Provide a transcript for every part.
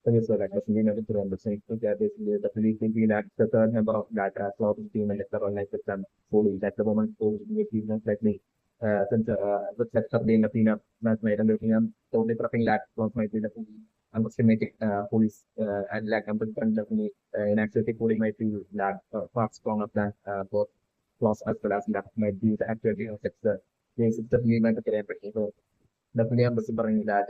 So yes, so like basically nothing to understand. So that basically definitely thinking that the third member of that cloud team and the online system fully that the moment goes with even like me. Since the set up being a peanut that's made and looking totally prepping that was might be definitely unestimated police and like I'm definitely in activity police might be that far stronger than both class as well as that might be the activity of the case it's definitely might be so definitely, I'm considering that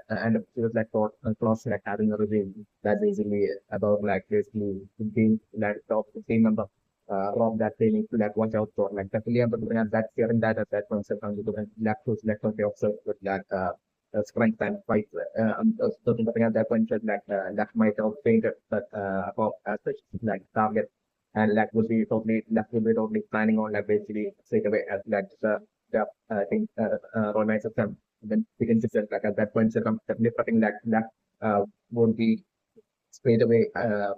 and it feels like for class like having a review that's basically about like basically being that top team member from that they need to like watch out for. Like definitely, I'm considering that hearing that as that concept on the lactose observed with that strength and fight. I'm also looking at that point that might have fainted but about such like target. And that would be totally planning on like basically straight away as like the I think romance system then begins itself like at that point circum definitely cutting that won't be straight away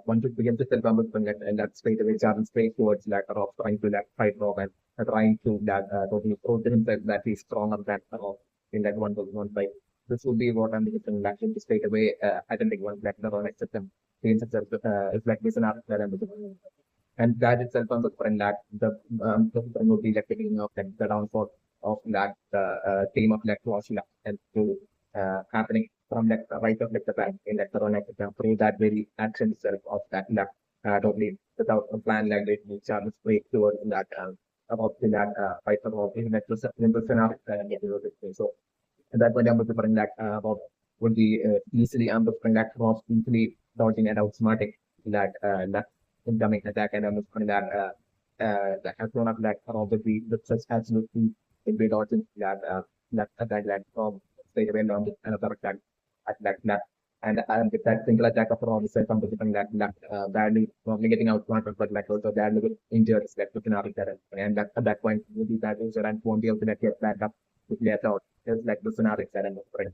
one should begin to self and that straight away jump straight towards like Rob trying to like fight Rob and trying to that totally prove to himself that he's stronger than Rob in that one fight. This would be what I'm thinking like straight away I don't think one like the romance system begins itself it's like this enough that I'm looking and that itself on the front that the would be like the beginning of like the downfall of that team of like was like and to happening from like the right of like the back in like the run like the through that very action itself of that like totally without a plan like they Charles way towards that about the that fight about in that in the scenario so at that point I'm preparing that about would be easily I'm preparing that was easily dodging and outsmarting that incoming attack and I'm looking that that has one of that probably the such absolutely in way dodging that attack that from straight away down another attack and with that single attack of all the self composition that badly probably getting outflanked but like also badly injured is like looking at it and that at that point will be that injured and won't be able to like, get back up with left out. It's like the scenario that I'm offering.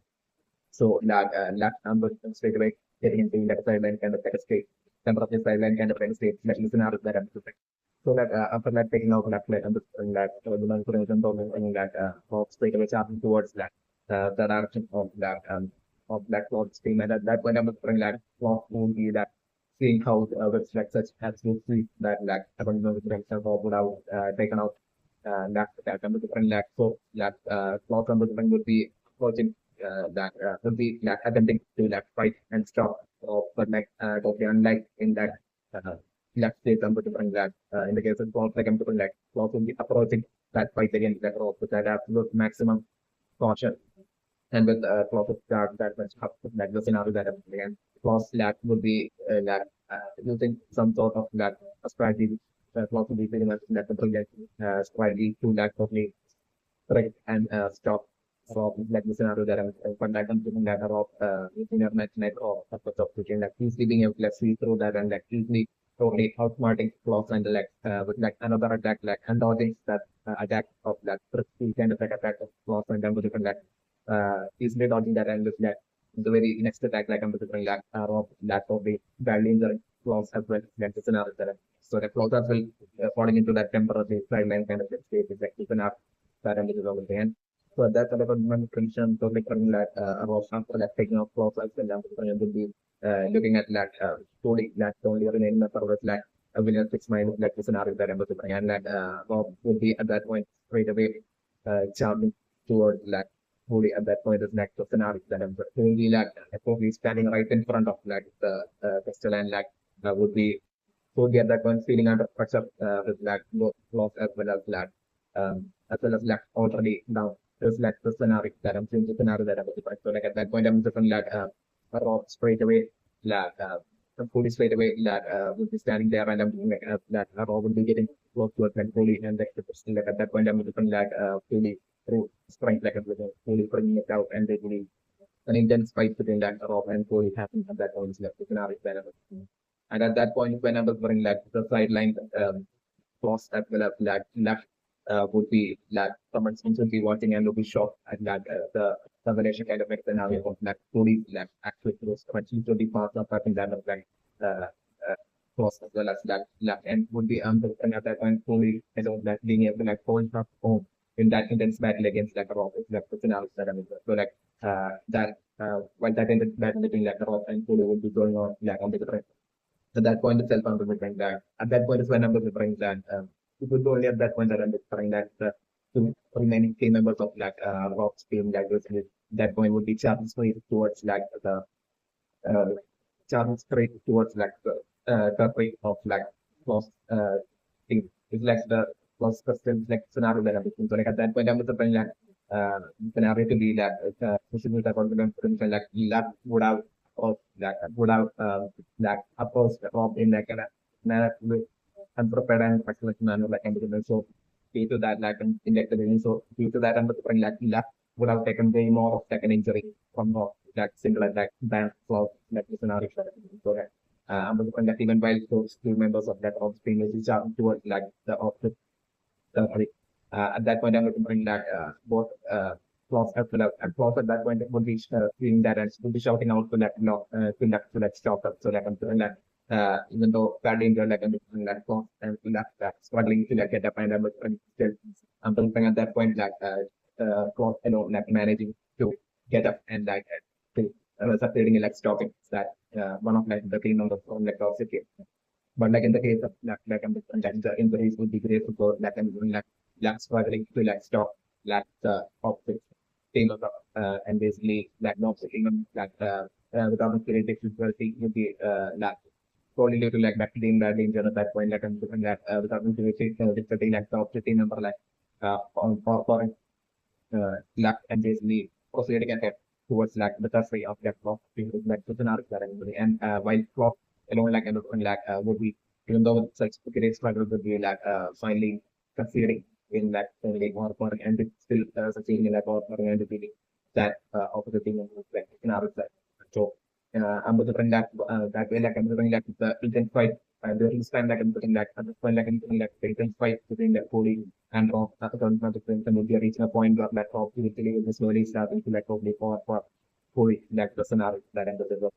So that number straight away getting into that silent kind of like a state, temperature silent kind of like a state, like the scenario that I'm offering. So that after that taking out that like understanding that the manipulation of that of straight away charging towards that the direction of that cloud stream and at that point I'm offering that clock will be that seeing how which like such absolutely that like abandoned with themselves or would have taken out that number different like so that clock number different would be approaching that would be like attempting to like fight and stop but like totally unlike in that uh, left state number different that in the case of clock like I'm different like clock will be approaching that fight against that rope with that absolute maximum caution and with clock of start that much up like the scenario that I'm again clause that would be that using some sort of that strategy that clock will be pretty much that the strategy to that totally correct and stop from like the scenario that I'm conducting that of internet net or purpose of switching like easily being able to like, see through that and like easily totally outsmarting flaws and like with like another attack like and dodging that attack of that risky kind of like attack of flaws and then with different like easily dodging that and with that the very next attack like I'm different like of that probably badly injuring flaws as well like the scenario that so the flaws as well falling into that temporary sideline kind of state is like even up that and it is over there. So that's the development condition to like that about sample like taking off clothes like the example would be looking at that slowly that only remaining the service like a million 6 minus like the scenario that I'm looking and that Bob would be at that point straight away jumping towards like fully at that point is next to scenario that I'm really like probably standing right in front of like the pistol and like would be so get that one feeling under pressure with like both clothes as well as like already down. There's like the scenario that I'm seeing the scenario that I'm looking so like at that point I'm different like rock straight away like fully straight away that will be standing there and I'm like that rock will be getting close to us and fully and like the person like at that point I'm different like fully through strength like everything fully bringing it out and really an intense fight between that rock and fully happening at that point like the scenario that I'm looking. And at that point when I was running like the sideline cross as well as left would be that someone seems to be watching and will be shocked at that the combination kind of makes scenario of that fully left actually throws seems to be part of having that of like uh, cross as well as that left and would be and at that point fully you know that being able to like hold up home in that intense battle against like a rock is like the scenario that I'm in. So like that while that in between like the rock and Pulu would be going on like on the different. So that point itself I'm remembering that. At that point is when I'm remembering that it was only at that point that I'm remembering that the two remaining team members of like Rock's team like was that point would be Charles straight towards like the uh, Charles straight towards like the rate of like lost team. It's like the lost custom like scenario that I'm looking. So like at that point I'm remembering that scenario to be that possible that confidence like luck would have or like would have like approached Rob in like a manner with unprepared and practical manner like and so due to that like in like the so due to that I'm like luck would have taken way more of like an injury from Rob like similar like band for like the scenario so that I'm looking that even while those two members of that Rob team is towards like the opposite sorry. At that point, I'm remembering that both Klaus as well as Klaus at that point would be feeling that and would be shouting out to that no, to that stop up. So like I'm feeling that even though badly injured, like I'm feeling that Klaus and that struggling to like get up and still I'm thinking at that point like Klaus alone like managing to get up and like succeeding in like stopping that one of like the team members from like Klaus city. But like in the case of like and the injuries would be great to go like and like struggling to like stop like the opposite team of and basically like not sitting on like without creating difficulty would be like probably due to like back team that danger at that point like I'm doing that without creating difficulty like the opposite team member like for luck and basically proceeding ahead towards like the trajectory of that clock like the scenario that I'm doing. And while clock alone like and like would be even though it's like great struggle would be like finally succeeding in that like or and it's still succeeding in that or and defeating that opposite team like scenario that. So I'm looking that that way like I'm looking like the intense fight and there is time like I'm looking like at this point like I'm looking like the intense fight between the Cody and Rob not the friends and we are reaching a point where like Rob literally is slowly starting to like probably for Cody like the scenario that ended the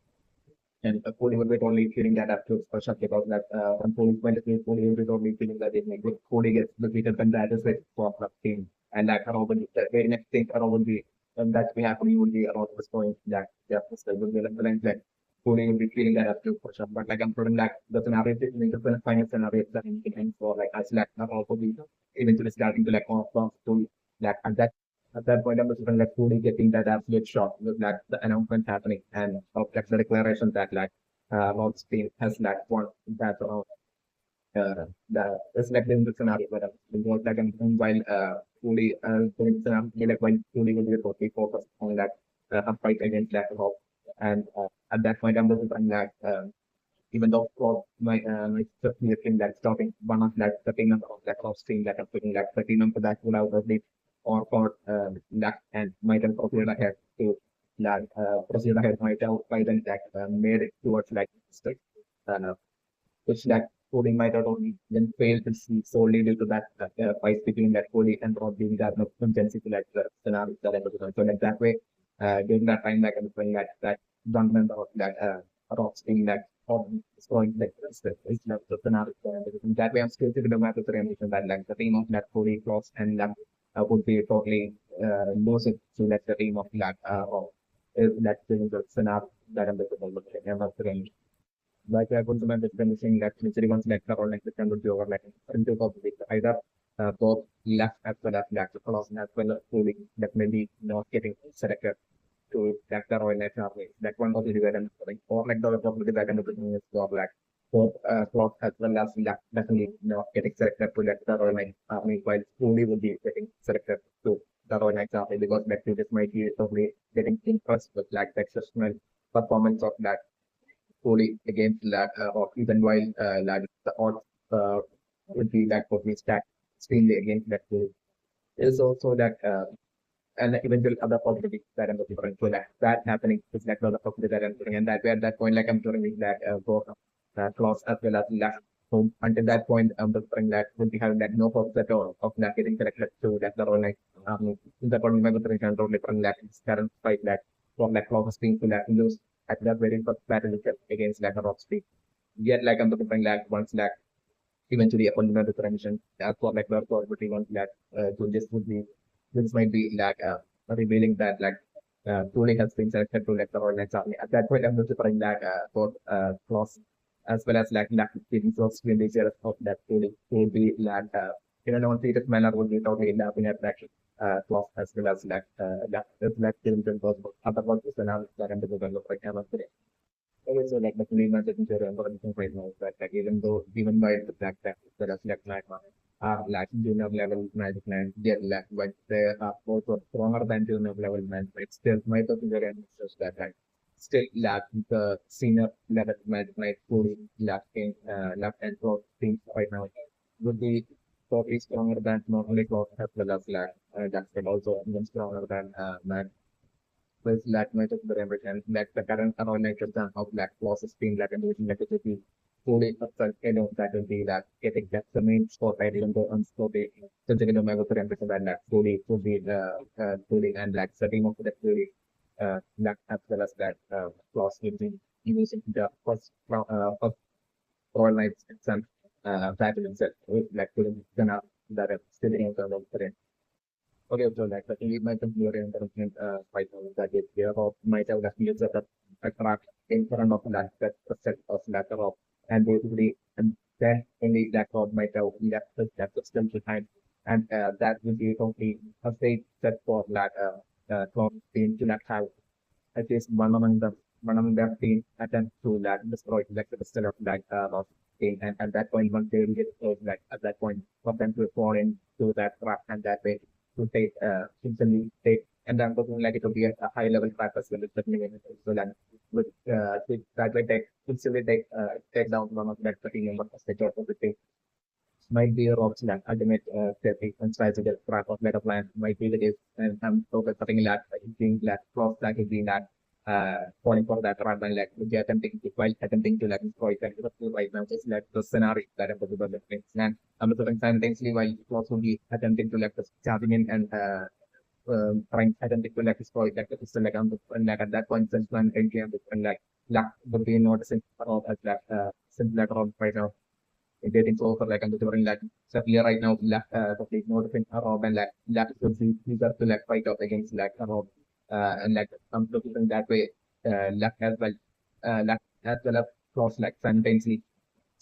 and Cody would be totally feeling that after for sure about that from Cody's point of view Cody would be totally feeling that it like Cody gets defeated and that is like for the team and like Rob would the very next thing Rob would be and that we have would be around this point that yeah so would be like Cody will be feeling that after for sure. But like I'm putting like the scenario in the final scenario that in for like us like not also be eventually starting to like off to like at that point I'm just like Cody getting that absolute shock with like the announcement happening and of like the declaration that like Rob's team has like won that the it's like in the scenario but because like while Cody doing scenario like when Cody will be totally focused on that fight against that Rob and at that point, I'm just saying that even though for my certainly thing that stopping one of that the payment of that of stream that I'm putting that the payment for that would have the or for that and might have proceeded ahead to that proceed ahead might have by then that made it towards like uh, which that coding might have only then failed to see solely due to that fight between that Cody and Rob being that no urgency to like the scenario that I was going. So like that way, during that time, like I was playing that don't remember that Rob's being that Rob is going like it's not the scenario. And that way, I'm still thinking about the realization that like the team of that Cody Cross and that would be totally losing to like the team of that Rob. Is that the scenario that I'm looking at? Like I would remember finishing that literally once like or like the can would be over like into of the either both left as well as left across as well as fully that maybe not getting selected to that the Royal National Army. That one was the event or like the probably that kind of thing is for like both cross as well as left definitely not getting selected to that the Royal National Army while fully will be getting selected to the Royal National Army because that this might be totally getting impressed with like the exceptional performance of that fully against lag or even while lag the odds would be that would be stacked extremely against that goal. There's also that and eventually other possibilities that I'm looking for. So that happening is like other possibilities that I'm looking and that way at that point like I'm doing that both clause as well as lag. So until that point I'm looking that would be having that no purpose at all of that getting selected to that the role like that one member control different that current fight that from that clause being to that lose at that very first battle against like a rock speed. Yet like I'm looking like once like eventually upon the transition for like the once that so this would be this might be like revealing that like Truly has been selected to like the Royal Knights Army. At that point, I'm considering that both clause as well as like lack of feelings of nature of that truly will be like in a non-serious manner would be totally laughing at that clause as well as like children possible. Otherwise, it's another that I'm developing right now. Okay, so like the three months in right now, but like even by the fact that the reflect like like junior level management, they're like but they are also stronger than junior level management. Still, my opinion is just that like still lack the senior level management fully lacking left and pro teams right now would be totally stronger than not only cloud as well as lack that's also even stronger than man was lack much of the represent that the current around of black losses being like and looking like it would be fully upset that will be that getting that's the main spot I didn't go on so they considering my represent that like fully to be fully and like setting of that fully black as well as that loss using the first Royal Knights itself battle itself like gonna that still in terms of the okay, so like the thing my computer internet right now that is there of might have left user that attract in front of that set of laptop and basically and then only laptop might have left the system behind and that will be totally a state set for that cloud team to not have at least one among them team attempt to like destroy like the crystal of that of team and at that point once they will get like at that point for them to fall into that trap and that way to take instantly take and then looking like it will be a high level trap as well as certainly so that would that way take instantly take down one of that 30 member of the job of the team might be a option that ultimate therapy and tries to get track of better plan might be the case and I'm focusing that being that cross that is being that calling for that rather than like attempting to while attempting to like destroy that right now just like the scenario that I'm possible and I'm looking simultaneously while also be attempting to like charging in and trying attempting to like destroy like the pistol like and like at that point since one entry and like luck would be noticing as that since later on right now getting over like I'm doing like certainly right now the noticing Rob and like should be eager to like fight off against like Rob and like I'm looking that way luck as well as cross like simultaneously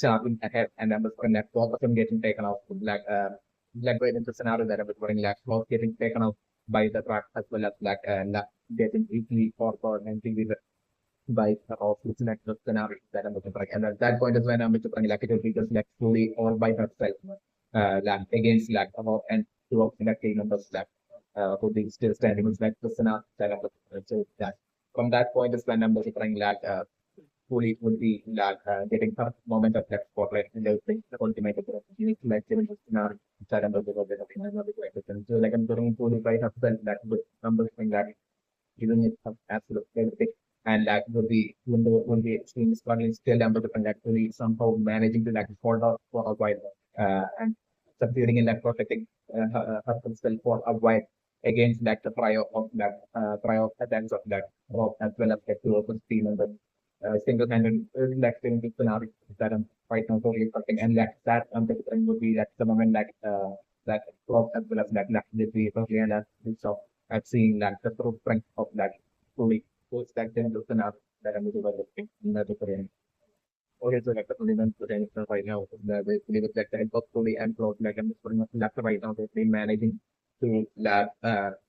charging ahead and I'm just going like focus on getting taken off like right into scenario that I was running like cross getting taken off by the track as well as like luck getting easily forward and things by of looking at the scenario that I'm looking for. And at that point is when I'm looking like it will be just like fully all by herself, like against like about and two of the team members like who be still standing with like the scenario that I'm looking for. So that from that point is when I'm looking like fully would be like getting some moment of that spotlight and those things the ultimate like scenario that I'm looking for. So like I'm doing fully by herself that would I'm looking like giving it some absolute benefit. And that would be when the extreme struggling still under the actually somehow managing to like hold out for a while and succeeding in that protecting herself for a while against like the prior attacks of that rock as well as the two open team and the single handed like single scenario that I'm right now totally protecting and like that would be like the moment like that rock as well as that the totally and that so I've seen like the true strength of that fully post that then listen up that I'm developing in the different. Okay, so like the fundamental potential right now, the basically with like the help of fully and growth, like I'm just putting up left right now, they've managing to lab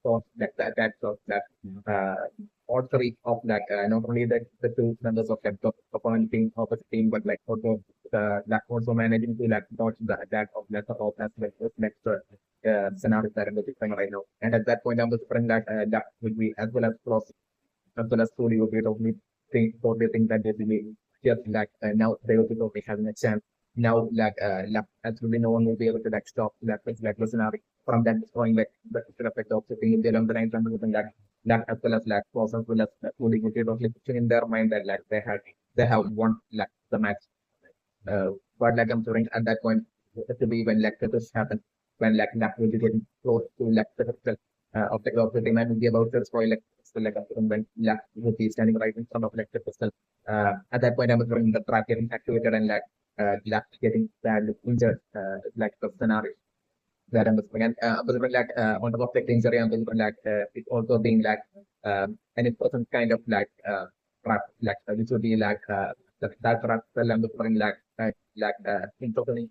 sort that sort that all three of like not only the two members of like the opponent team opposite team, but like also like also managing to like dodge the attack of like the of as like this next scenario that I'm looking right now. And at that point, I'm just putting that that would be as well as cross as well as slowly will be totally think that they will be just like now they will be totally having a chance. Now like absolutely no one will be able to like stop like listening from that destroying like the effect of sitting in their own brain and something that as well as like process as well as fully will be totally picturing in their mind that like they have won like the match. But like I'm saying at that point to be when like this happens when like that will be getting close to like the of the demand will be about to destroy like so like when yeah would be standing right in front of like the pistol. At that point I'm throwing the trap getting activated and like getting badly injured like the scenario that I'm and but like on top of the injury I'm like it also being like any person kind of trap, which would be that trap will end up putting into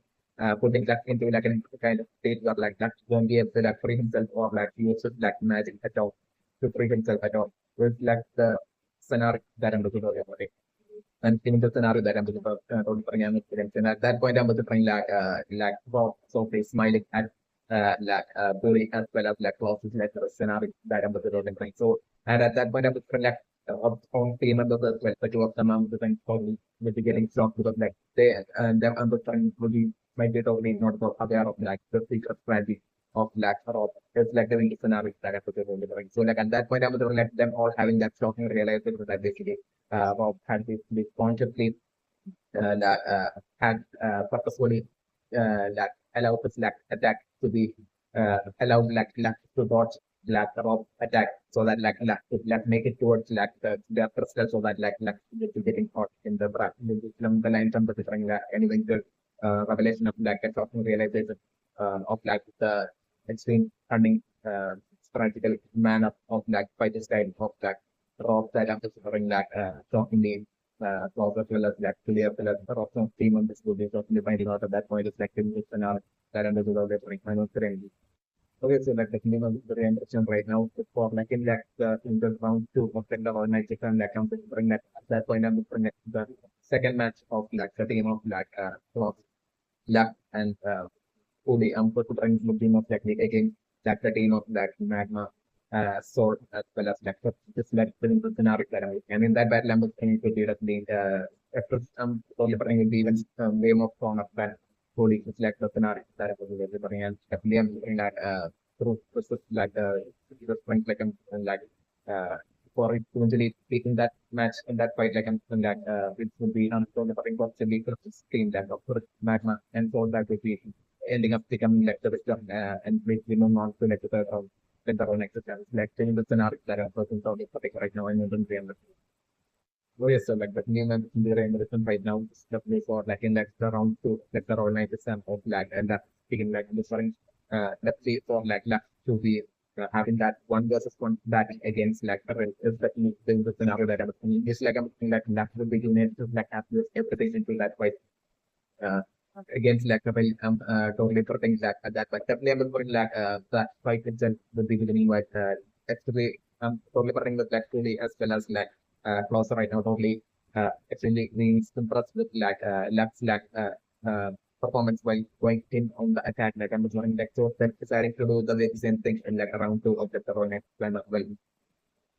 putting that into like a kind of state where like that won't be able to like free himself or like use it like magic at all to free himself at all. With like the scenario that I'm looking for. And in the scenario that I'm looking for, and at that point I'm looking wow, so they smiling at bully as well as like close like the scenario that I'm looking for. So and at that point I'm looking of on team members as well, the two of them I'm looking probably will be getting shocked because like they and them understanding will be might be totally not aware of like the secret strategy of like or it's like the scenario that I'm looking. So like at that point I'm looking at them all having that shocking realization that basically Rob had this consciously that had purposefully that allowed this attack to be allowed to dodge Rob attack so that make it towards the crystal so that to getting caught in the the line from the different anyway the revelation of a shocking realization of the extreme cunning strategical manner of fighting style of Rob that I'm discovering shockingly Clover as well as clear pillars are also team on this good is often finding out at that point is in this scenario that under the way final currently. Okay, so the name of the interesting right now is for in the round two of the organization I'm bring at that point I'm bring the second match of the team of Clover and fully putting the team of technique against the team of magma sword as well as just the scenario that and in that battle I'm looking to lead us the after totally putting the even game of song of that fully select the scenario that I was delivering and definitely I'm looking at through process the strength uh for it eventually taking that match in that fight I'm saying it would be unstoppable possibly for the team that of course magma and so that would be ending up becoming the wisdom and basically moving on to the third round with the whole exercise. Changing the scenario that I'm talking about right now and then oh yes, so the new member in the revolution right now is definitely for in the round two, the round 90% of and that's speaking different let's see for to be having that one versus one battle against the real is the scenario that I'm thinking. It's I'm thinking that will be unit to have this everything into that fight uh, against totally protecting that but definitely I'm going that fight itself will be beginning with actually totally protecting with fully as well as closer right now totally extremely means impressed with performance while going in on the attack I'm joining so then deciding to do the same thing in around two of the next plan as well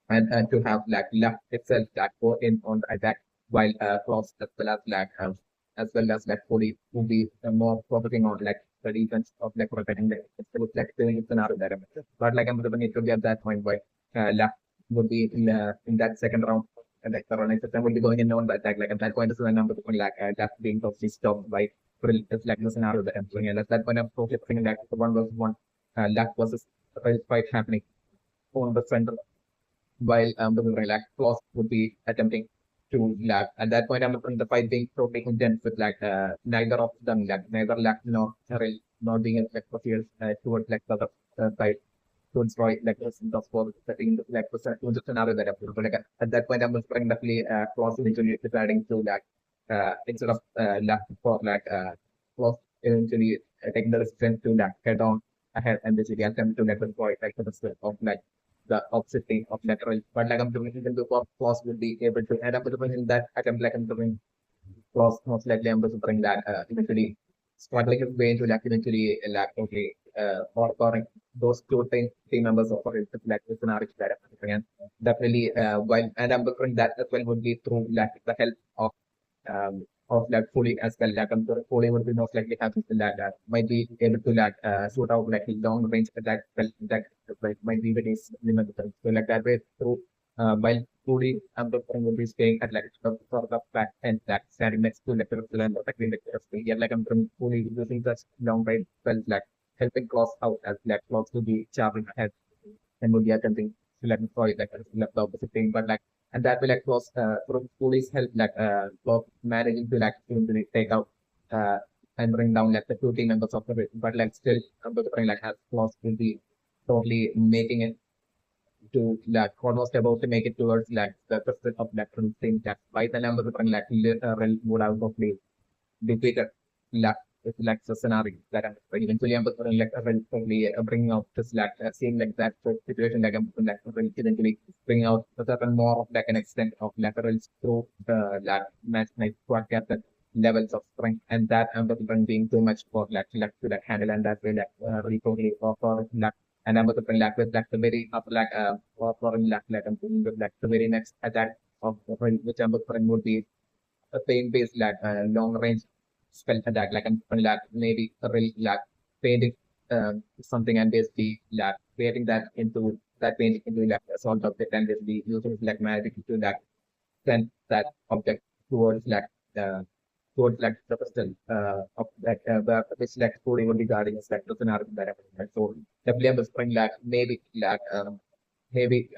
and to have luck itself go in on the attack while cross as well as fully will be more focusing on the defense of protecting doing it scenario that but I'm going it to be at that point where luck would be in that second round and the running system will be going in on the attack at that point is when I'm looking luck being totally stopped by it's the scenario that I'm doing and at that point I'm focusing one versus one luck versus fight happening on the center while the clause would be attempting to at that point I'm in the fight being totally intense with neither of them neither nor Cheryl not being proceeded towards the other side to destroy the symptoms for setting the scenario that I'm at that point I'm trying to play clause eventually deciding to instead of for clause eventually taking the strength to head on ahead and basically attempt to destroy the strength of the opposite thing of lateral. But I'm doing it in the clause will be able to end up with in that attempt I'm doing clause most likely I'm going to bring that eventually struggling his way into eventually okay or those two team members of the scenario that I'm doing. And definitely while and I'm looking that as well would be through the help of fully as well fully would be most likely having might be able to shoot out long range attack might be very limited. So that way through while fully would be staying at sort of back and standing next to and protecting yeah I'm from fully using such long range spells helping cross out as clocks to be charging ahead and would be attempting to destroy the opposite thing. But and that will close from police help for managing to to take out uh and bring down the two team members of the bit. But still has clause will be totally making it to like almost about to make it towards like the pursuit of like from same that by the number of like would out of the defeated luck with like the scenario that eventually I'm like eventually bringing out this like seeing like that sort of situation like I'm like eventually bringing out a certain more of like an extent of laterals through the like match night podcast that levels of strength and that being too much for like to like handle and that way like really totally for like and I'm like with like the very up like for like I'm doing with like the very next attack of which I'm would be a paint-based like long range spell attack, like and like maybe a really like painting something and basically like creating that into that painting into like a sort of it and basically using like magic to like send that object towards like the the crystal of like which like story would be guarding us like the scenario that happened. So definitely I'm just like maybe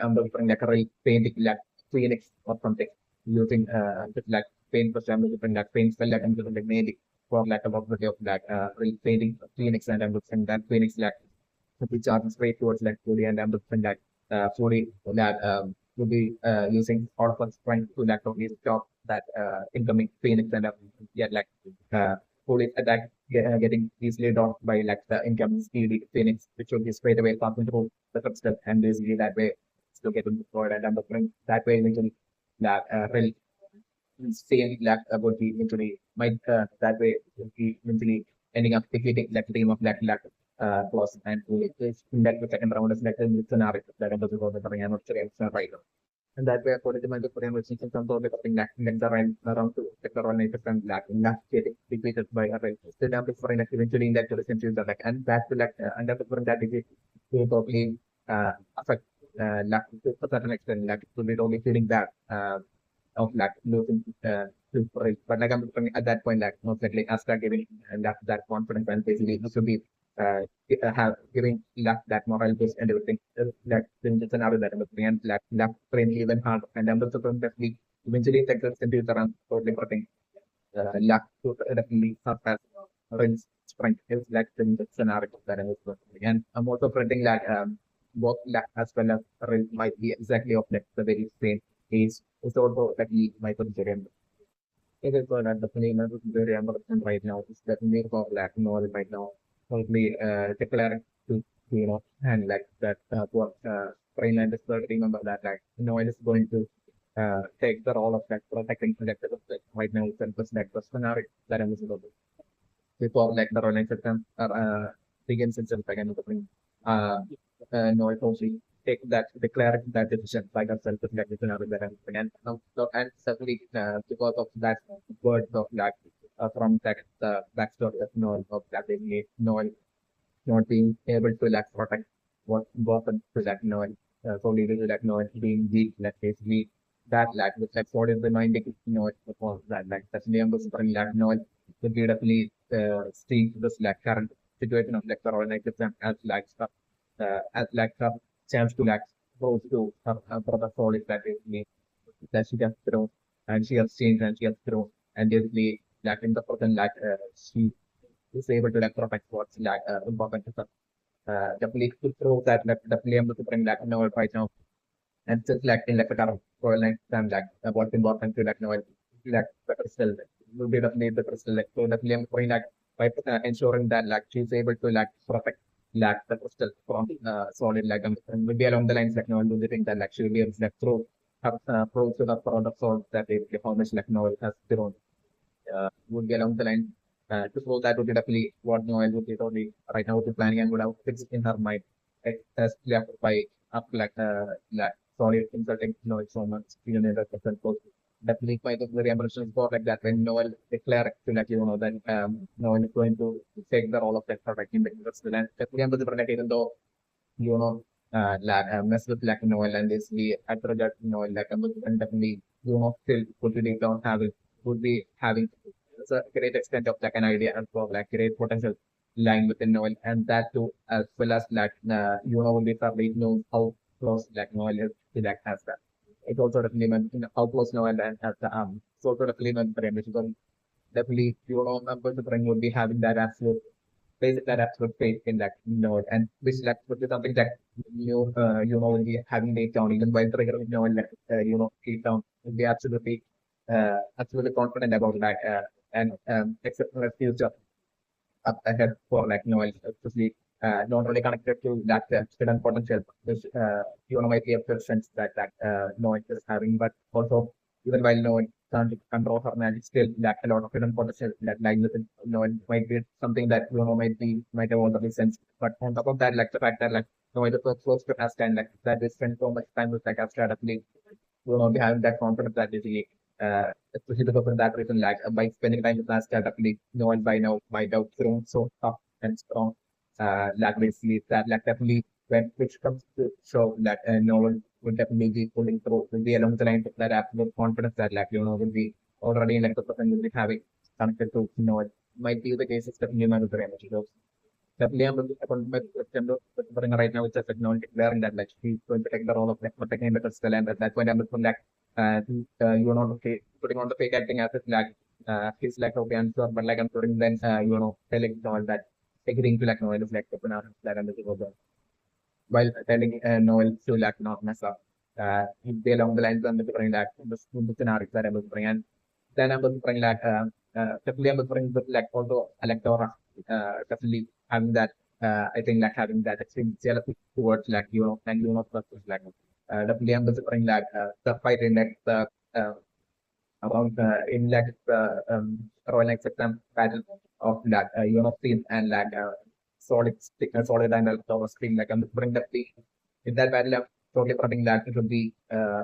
I'm like a real painting like Phoenix or something using just like paint for some different like paint spell like I'm just like maybe for like a possibility of like real painting Phoenix and I'm looking that Phoenix like to be charging straight towards like 40 and I'm looking like 40 that will be using all of us trying to like totally stop that incoming Phoenix and yeah like uh 40 attack getting easily docked by like the incoming speedy Phoenix which will be straight away passing through the footstep and basically that way still getting destroyed and I'm looking that way eventually that really same like about the eventually might that way will be eventually ending up defeating like the team of like plus and it's that the second round is like a scenario that I'm going to bring I'm not sure it's right now. And that way according to my Korean which is some sort of something like the round around to the around 9% like not getting defeated by a race. So now before like eventually in that relationship like and that will like and that before that is will probably affect luck to a certain extent like to be only feeling that of like losing but like I'm looking at that point like most likely after giving that confidence and basically it should be have giving luck that moral boost and everything like then it's another that I'm looking and like luck train even hard and I'm also going to definitely eventually take the sentence around totally putting luck to definitely surpass Prince strength is like the scenario that I was looking and I'm also printing that both luck as well as Prince might be exactly of like the very same age is also like Michael Jordan. It is good at the name of very important right now. It's definitely for like Noel right now. Probably declaring to and like that what Greenland is going to remember that like Noel is going to take the role of like protecting the like right now it's like the scenario that I'm about before like the Rolex system begins itself again with the thing. Uh, no, it also take that declare that decision by themselves to get decision that and and certainly because of that word of like from that backstory of Noel of that they made Noel not being able to like protect what happened to like Noel so leading to like Noel being weak like basically that like which like what is reminding Noel before that like that's the numbers for like Noel to be definitely seeing this like current situation of like the Royal Knight system as like a chance to like go to her brother soul is that basically that she has thrown and she has changed and she has thrown and basically like in the person like she is able to like protect what's like important to her. Definitely to throw that like definitely able to bring like Noel right now and just like in like the current Royal Knight system like what's important to like Noel like the crystal will be definitely the crystal like so definitely I'm going like by ensuring that like she's able to like protect like the crystal from solid like and maybe along the lines like Noel do the thing that like she'll be able to like throw her throw to the product swords that they how much like Noel has thrown would be along the line to show that would be definitely what Noel would be totally right now would be planning and would have fixed in her mind. It has left by up like solid insulting Noel so much even in the person post. Definitely quite a very emotional sport like that when Noel declare to like that Noel is going to take the role of that protecting the crystal and definitely I'm the protect even though you know, like mess with like Noel and this we at project Noel like and definitely still could be don't have it would be having it's a great extent of like an idea and for like great potential lying within Noel and that too as well as like will be probably know how close like Noel is to like has that. It also definitely meant how close Noel and has the so sort of definitely meant for him, which is definitely members of the ring would be having that absolute place that absolute faith in that Noel, and which like would be something that will be having laid down even while triggering Noel, laid down will be absolutely confident about that, and accept the future up ahead for like Noel, especially not only connected to that student potential, which might be a presence that Noel is having, but also even while Noel can't control her magic, still that a lot of hidden potential that lies within Noel might be something that might have already sensed. But on top of that, like the fact that like Noel is so close to Aston, like that they spend so much time with like Aston, actually be having that confidence that basically, especially because of that reason, like by spending time with last definitely no one by now might have grown so tough and strong. That basically that like definitely when which comes to show that no one would definitely be pulling through will be along the lines of that absolute confidence that like will be already like the person will be having connected to it might be the case definitely not the energy. Definitely, I'm looking right now, it's a technology declaring that like he's going to take the role of like protecting the crystal, and at that point, I'm looking like you're not okay putting on the fake acting as if like he's like okay, I'm sure, but like I'm putting then telling Noel that agreeing to like Noel is like open out that and the while telling Noel to like not mess up. If they along the lines I'm looking like the scenario that I'm looking, and then I'm looking like definitely I'm looking with like although Alecdora definitely having that I think like having that extreme jealousy towards like and versus like definitely I'm looking like the fight in like the about in like Royal Executive battle of that scene and like solid and Alecdora screen like I'm looking that the in that battle, I'm totally putting that it will be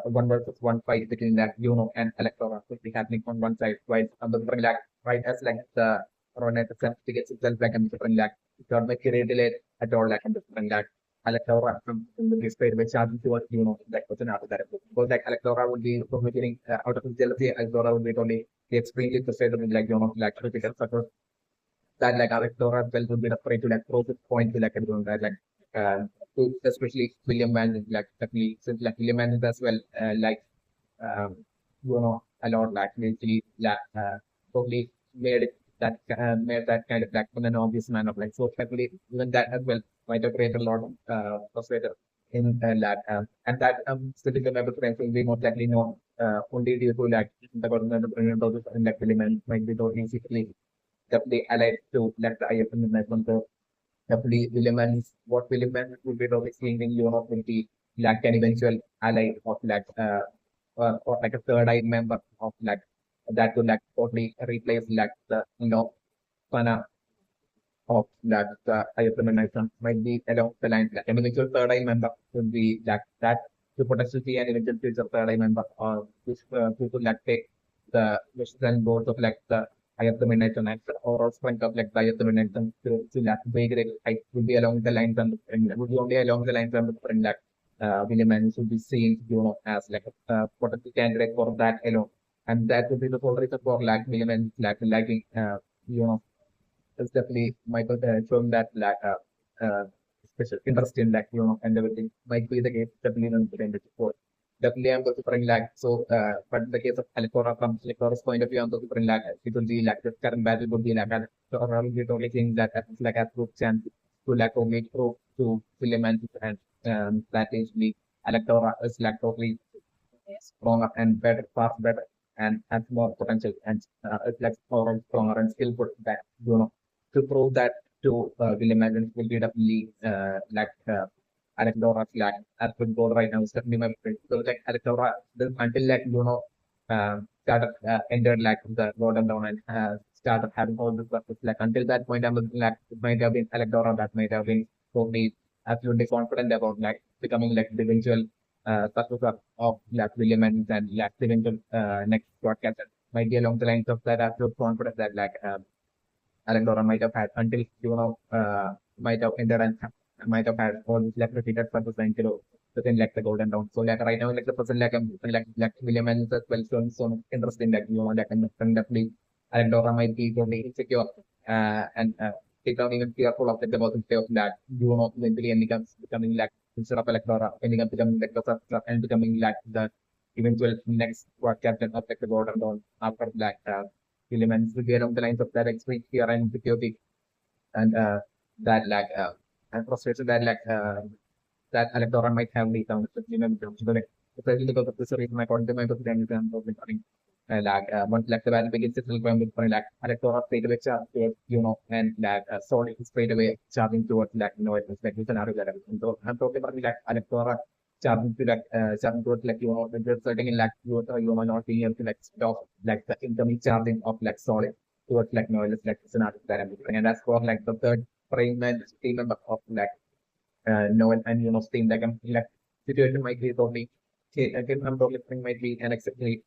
one versus one fight between that and Electora will be happening on one side, while on the other like right as like the Ronet itself gets itself like I'm different like it not make it relate at all like I'm different like Electora from this side which are towards that person after that. Because like Electora would be getting out of his jealousy, Electora would be only the extremely frustrated with like like critical success that like Alecdora as well would be afraid to like prove his point to like everyone that like to especially William Van like definitely since like William Van as well um a lot like basically like totally made it that made that kind of like an obvious man of like so definitely even that as well might have created a lot of frustrated in that and that specific member friends will be most likely known only due to like the government and like element might be totally secretly definitely allied to like the IFM investment. So definitely Williman is what Williman will be probably seeing in Europe will be like an eventual ally of like or like a third eye member of like that will like totally replace like the pana of that IFM investment might be along the lines like an eventual third eye member will be like that to potentially an eventual future third eye member or which who could like take the wishes and goals of like the higher domination and overall strength of like the higher domination to like big height would be along the lines and would be only along the lines and the friend that William and should be seen as like a potential candidate for that alone. And that would be the whole reason for like William and like liking you know it's definitely Michael showing that like special interest in like and everything might be the case definitely in the before. Definitely I'm considering like so but in the case of Alectora from Alecora's point of view I'm considering like it will be like the current battle would be like Alectora will be the only thing that happens like as group chance to like only through to William and that is the Alectora is like totally stronger and better, far better, and has more potential and it's like more stronger and skillful that to prove that to William Evans will be definitely Alecdora like as good goal right now is definitely my favorite. So like Alecdora until like started entered like the golden down and started having all this stuff. Like until that point I'm looking like it might have been Alecdora that might have been totally absolutely confident about like becoming like the eventual success of like William and like the eventual next broadcast might be along the lines of that absolute confidence that like Alecdora might have had until might have ended and might have had all these like repeated purpose within like the golden dawn. So like right now like the person like like William and as well so much interest in like like and definitely Alecdora might be totally insecure and take down even fearful of like the possibility of that eventually ending up becoming like instead of Alecdora ending up becoming like the first and becoming like the eventual next captain of like the golden dawn after like elements to get on the lines of that extreme fear and security and that like and frustration that that Alecdora might have laid down the human terms. So like especially because of this reason, according to my opinion, once like the battle begins, it will go with like Alecdora straight away charge towards and Sonic straight away charging towards it was like this scenario that so I'm talking about like Alecdora charging towards and just starting in not being able to stop the incoming charging of Solid towards Noel is like the scenario that I'm looking. And that's for like the third frame and team member of Noel and Steam like situation might be totally again I'm totally think might be unacceptably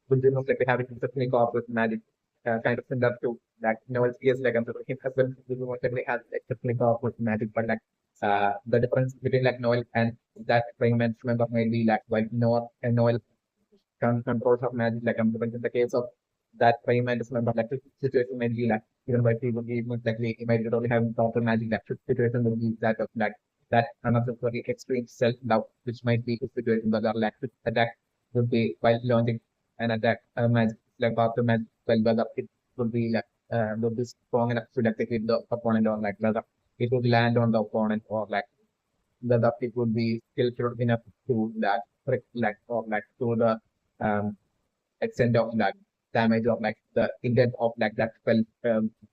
with like having exceptionally co with magic kind of similar to that Noel's case like I'm him as well definitely has exceptionally co with magic but the difference between like Noel and that frame and member might be like while Noel controls of magic like I'm in the case of that frame and member like the situation might be like even by people most likely he might only have proper magic that situation will be that of that another very extreme self love which might be a situation that are like attack would be while launching an attack magic like after magic well whether it would be would be strong enough to like hit the opponent or like whether it would land on the opponent or like whether it would be skillful enough to that or to the um extent of damage or the intent of that spell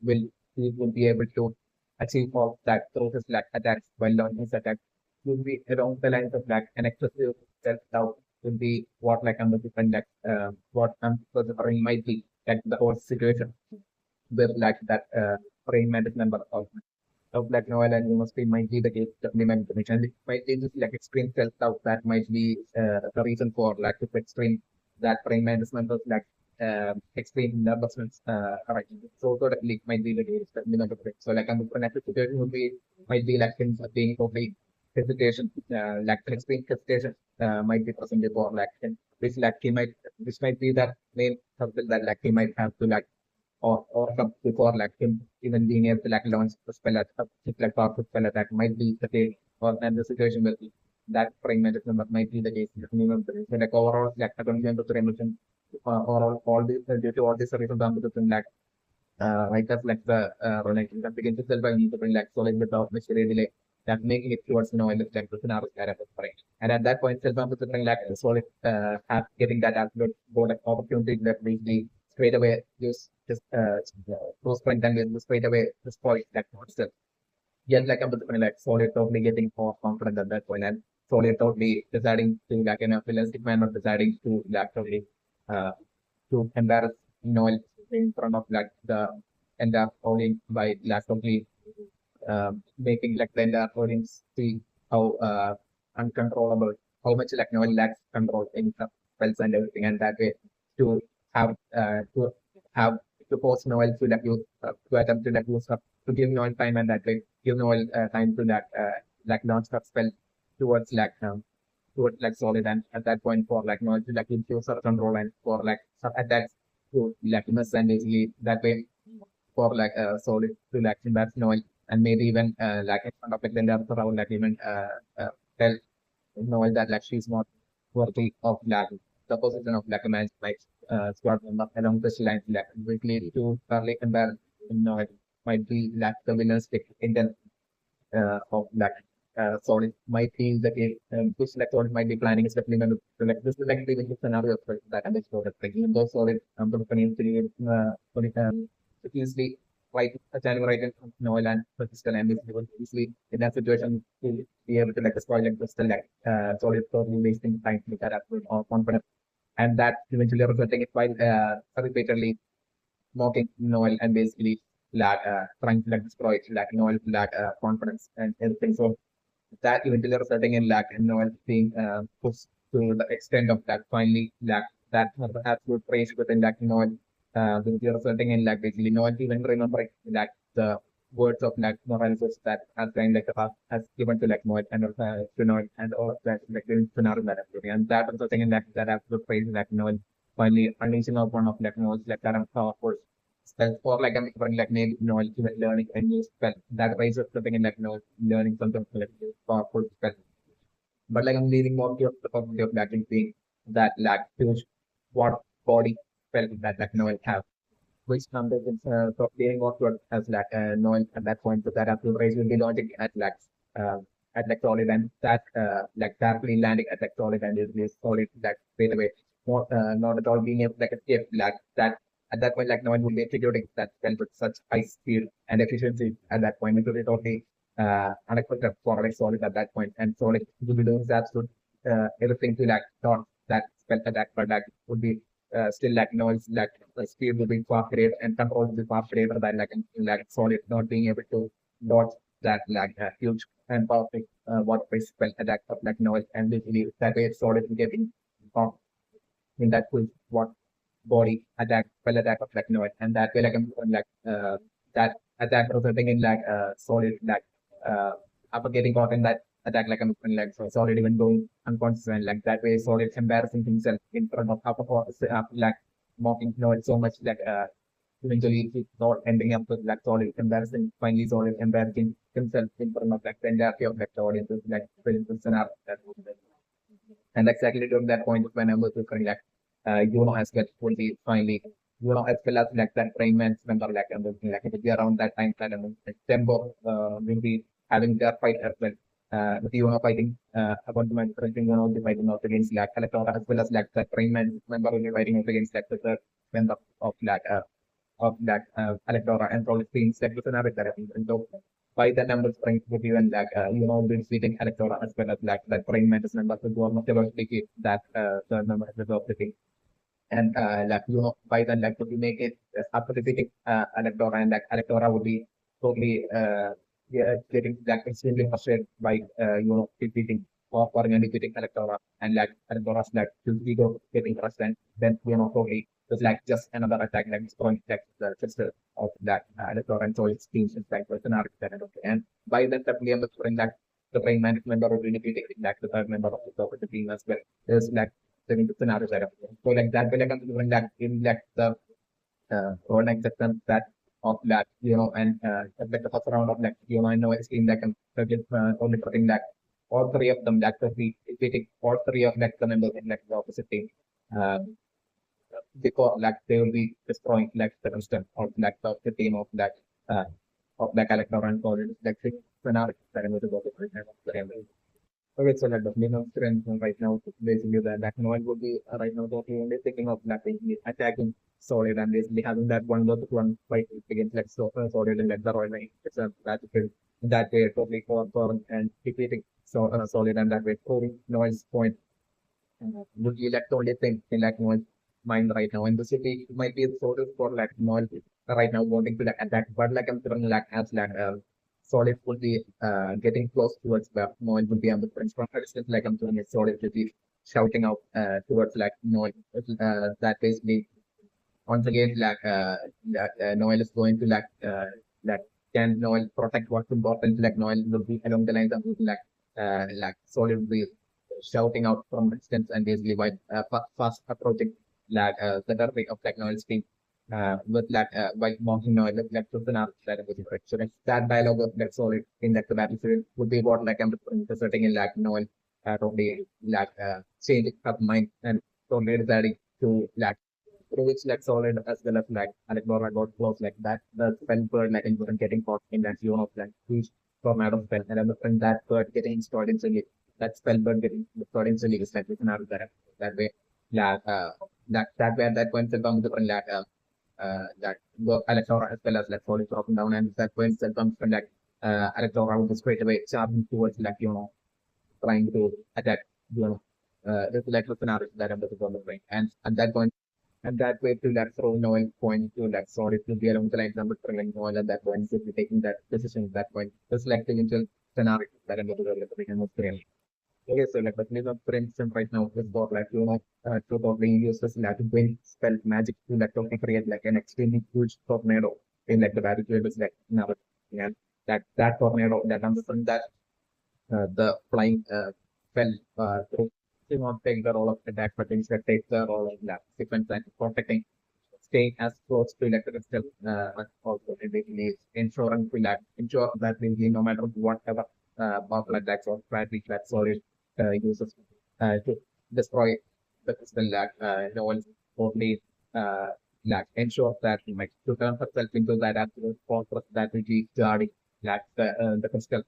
will he will be able to achieve all that through his attacks while on his attack will be along the lines of an excessive self doubt will be what I'm looking at what I'm considering might be the whole situation where brain management member of Noel and University might be the case supplement information. It might be just extreme self doubt that might be the reason for this extreme that brain management of extreme nervousness. Right. So that might be the case supplement of it. So I'm looking at the situation would be might be him being totally hesitation, extreme hesitation might be present before which he might this might be that main something that he might have to or before him even being able to launch the spell at powerful spell attack might be the case or then the situation will be that frame magic number might be the case. So overall according to the emotion overall all these due to all these reasons right as the that begins itself by need to bring solid without necessarily delay that making it towards in the scenario character right. And at that point self to bring solid getting that absolute goal opportunity that basically straight away just close point and just straight away destroy that monster. Yet I'm solid totally getting more confident at that point and solid totally deciding to in a realistic manner deciding to totally uh to embarrass Noel in front of the entire audience by totally making the entire audience see how uncontrollable, how much Noel lacks control in the spells and everything, and that way to have have to force Noel to use to attempt to use to give Noel time and that way give Noel time to launch her spell towards towards solid and at that point for Noel to use her control and for some attacks to miss and basically that way for solid to embarrass Noel and maybe even in front of the others around even tell Noel that she's not worthy of the position of a man's squad member along this line which lead to early embarrass Noel might be the winner's pick intent of solid might be the case which solid might be planning is definitely going to this is the scenario for that and explore it even though solid easily right channel right in Noel and Crystal and basically easily in that situation to be able to destroy Crystal solid totally wasting time with that absolute or confidence and that eventually resulting in quite repeatedly mocking Noel and basically trying to destroy Noel confidence and everything. So that eventually resulting in and Noel being pushed to the extent of finally that absolute praise within Noel eventually resulting in basically Noel even remembering the words of Noel that has kind has given to Noel and to Noel and all of that in scenario that and that resulting in that absolute praise Noel finally unleashing upon of Noel's current powerful spell or I'm referring maybe even learning a new spell that raises something in learning something powerful spell. But I'm leaning more to the possibility of being that huge what body spell that Noel have. which comes in so being awkward as like knowing at that point that actual race will be launching uh, at like solid and that like directly landing at like solid and is solid like straight away. Not at all being able to like escape like that at that point like no one would be executing that spell with such high speed and efficiency at that point because it only unexpected for like solid at that point and solid would be doing absolute everything to like not that spell attack but that would be still like noise like the speed will be far greater and control will be far greater than like solid not being able to dodge that like huge and powerful what base spell attack of like noise and basically that way solid will get in that quick what body attack spell attack of like noise and that way that attack resulting in like solid like uh after getting caught in that attack like so solid even going unconscious and like that way solid embarrassing himself in front of half of like mocking noise so much like eventually he's not ending up with like solid embarrassing finally solid embarrassing himself in front of like the entirety of like the audience like film scenario and exactly during that point when I was referring like Yuno as well would be finally Yuno as well as like that Prime Man's member like and like it would be around that time that like Tembo will be having their fight as well. With Yuno fighting about the mentioning Yuno will be fighting out against like Alecdora as well as like that Prime Man member will be fighting out against like the third member of that Alecdora and probably seems like with another therapy. And so by the numbers trying to give you and like you know been beating Alecdora as well as like that prime mantis number to go almost about defeat that third number as well defeat. And like you know by then like would you make it after defeating Alecdora and like Alecdora would be totally yeah, getting like extremely frustrated by you know defeating or and defeating Alecdora and like Alecdora's like his ego getting crushed and then you know totally it's like just another attack like destroying like the sister of that Alecdora and so its teams is like with an architect and by then the Liam was putting like the brain management member will be defeating like the third member of the team as well. There's like the scenario side of it. So like that way like I'm doing that in like the role acceptance that of that, you know, and like the first round of like, you know, I know it's been like only putting like all three of them like we take all three of like the members in like the opposite team. Um, because like they will be destroying like the instant of like the team uh of that character and call it like six scenario that I'm going to go to. Okay, so like the minimum strength right now is basically that Noel would be right now totally only thinking of nothing, attacking solid and basically having that one fight against like solid and like the Royal Knight. It's a battlefield that way totally for and defeating solid and that way proving Noel's point would be like the only thing in like Noel's mind right now. In the city, it might be sort of for like Noel right now wanting to like attack, but like I'm feeling like as like Solid would be getting close towards where Noel would be on the French from a distance, like I'm doing it. Solid would be shouting out towards like Noel. That basically once again Noel is going to like can Noel protect what's important? Like Noel will be along the lines of like Solid will be shouting out from distance and basically while fast approaching the derby of like Noel's team with while mocking Noel like to the that was correct. So like, that dialogue of that Solid in like the battlefield would be what like I'm interpreting in like Noel totally changing her mind and totally deciding to through which like solid as well as like Alecdora got close like that the spell bird like and getting caught in that zone of like huge tornado spell and then that bird getting installed instantly that spell bird getting installed instantly is like we can have that way like that way at that point comes different that work Alecdora as well as like solid dropping down and that point comes from like Alecdora would straight away charging towards like trying to attack you know there's like a scenario that I'm on the brain and at that point and that way to that throw Noel point to that sorry to be along the lines number throwing Noel at that point, simply taking that decision at that point, just like the initial scenario that I'm going to begin with really. Okay, so like the Nism for instance right now is for like to probably use this like wind spell magic to like to create like an extremely huge tornado in like the battlefield is like now and that tornado that comes from that the flying fell through. She won't take the role of attack, but instead takes the role of that defense and protecting, staying as close to electric itself, but also basically ensuring to ensure that basically no matter whatever powerful attacks or strategy that Solid uses to destroy the crystal that no one's totally like ensure that like to turn herself into that absolute fortress that will be guarding like the crystal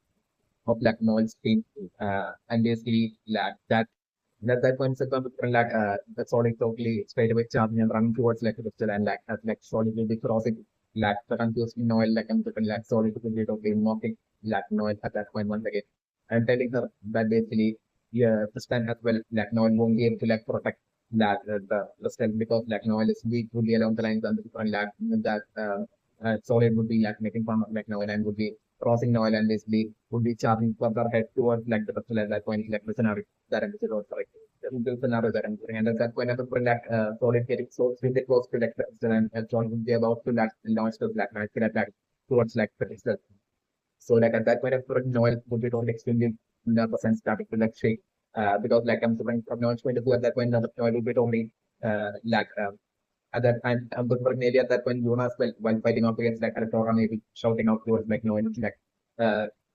of like Noel's team, and basically like that point second like the Solid totally straight away charging and running towards like the crystal and like as like Solid will be crossing like the confused Noel like and like Solid will be totally mocking like Noel at that point once again and telling her that basically yeah this time as well like Noel won't be able to like protect that the crystal because like Noel is weak would be along the lines and like that Solid would be like making fun of like Noel and would be crossing Noel and basically would be charging further ahead towards like the crystal at that point like the scenario that I'm correct. The scenario that I'm putting. And at that point, I'm putting like solid getting so really close to like the crystal and John would be about to like launch the black knight attack towards like the crystal. So like at that point, I'm putting Noel would be totally extremely nervous and starting to like shake. Because like I'm putting from Noel's point of view at that point, Noel would be totally like at that time, but maybe at that point, Yuno as well, while fighting off against like Alecdora, maybe shouting out towards like Noel, like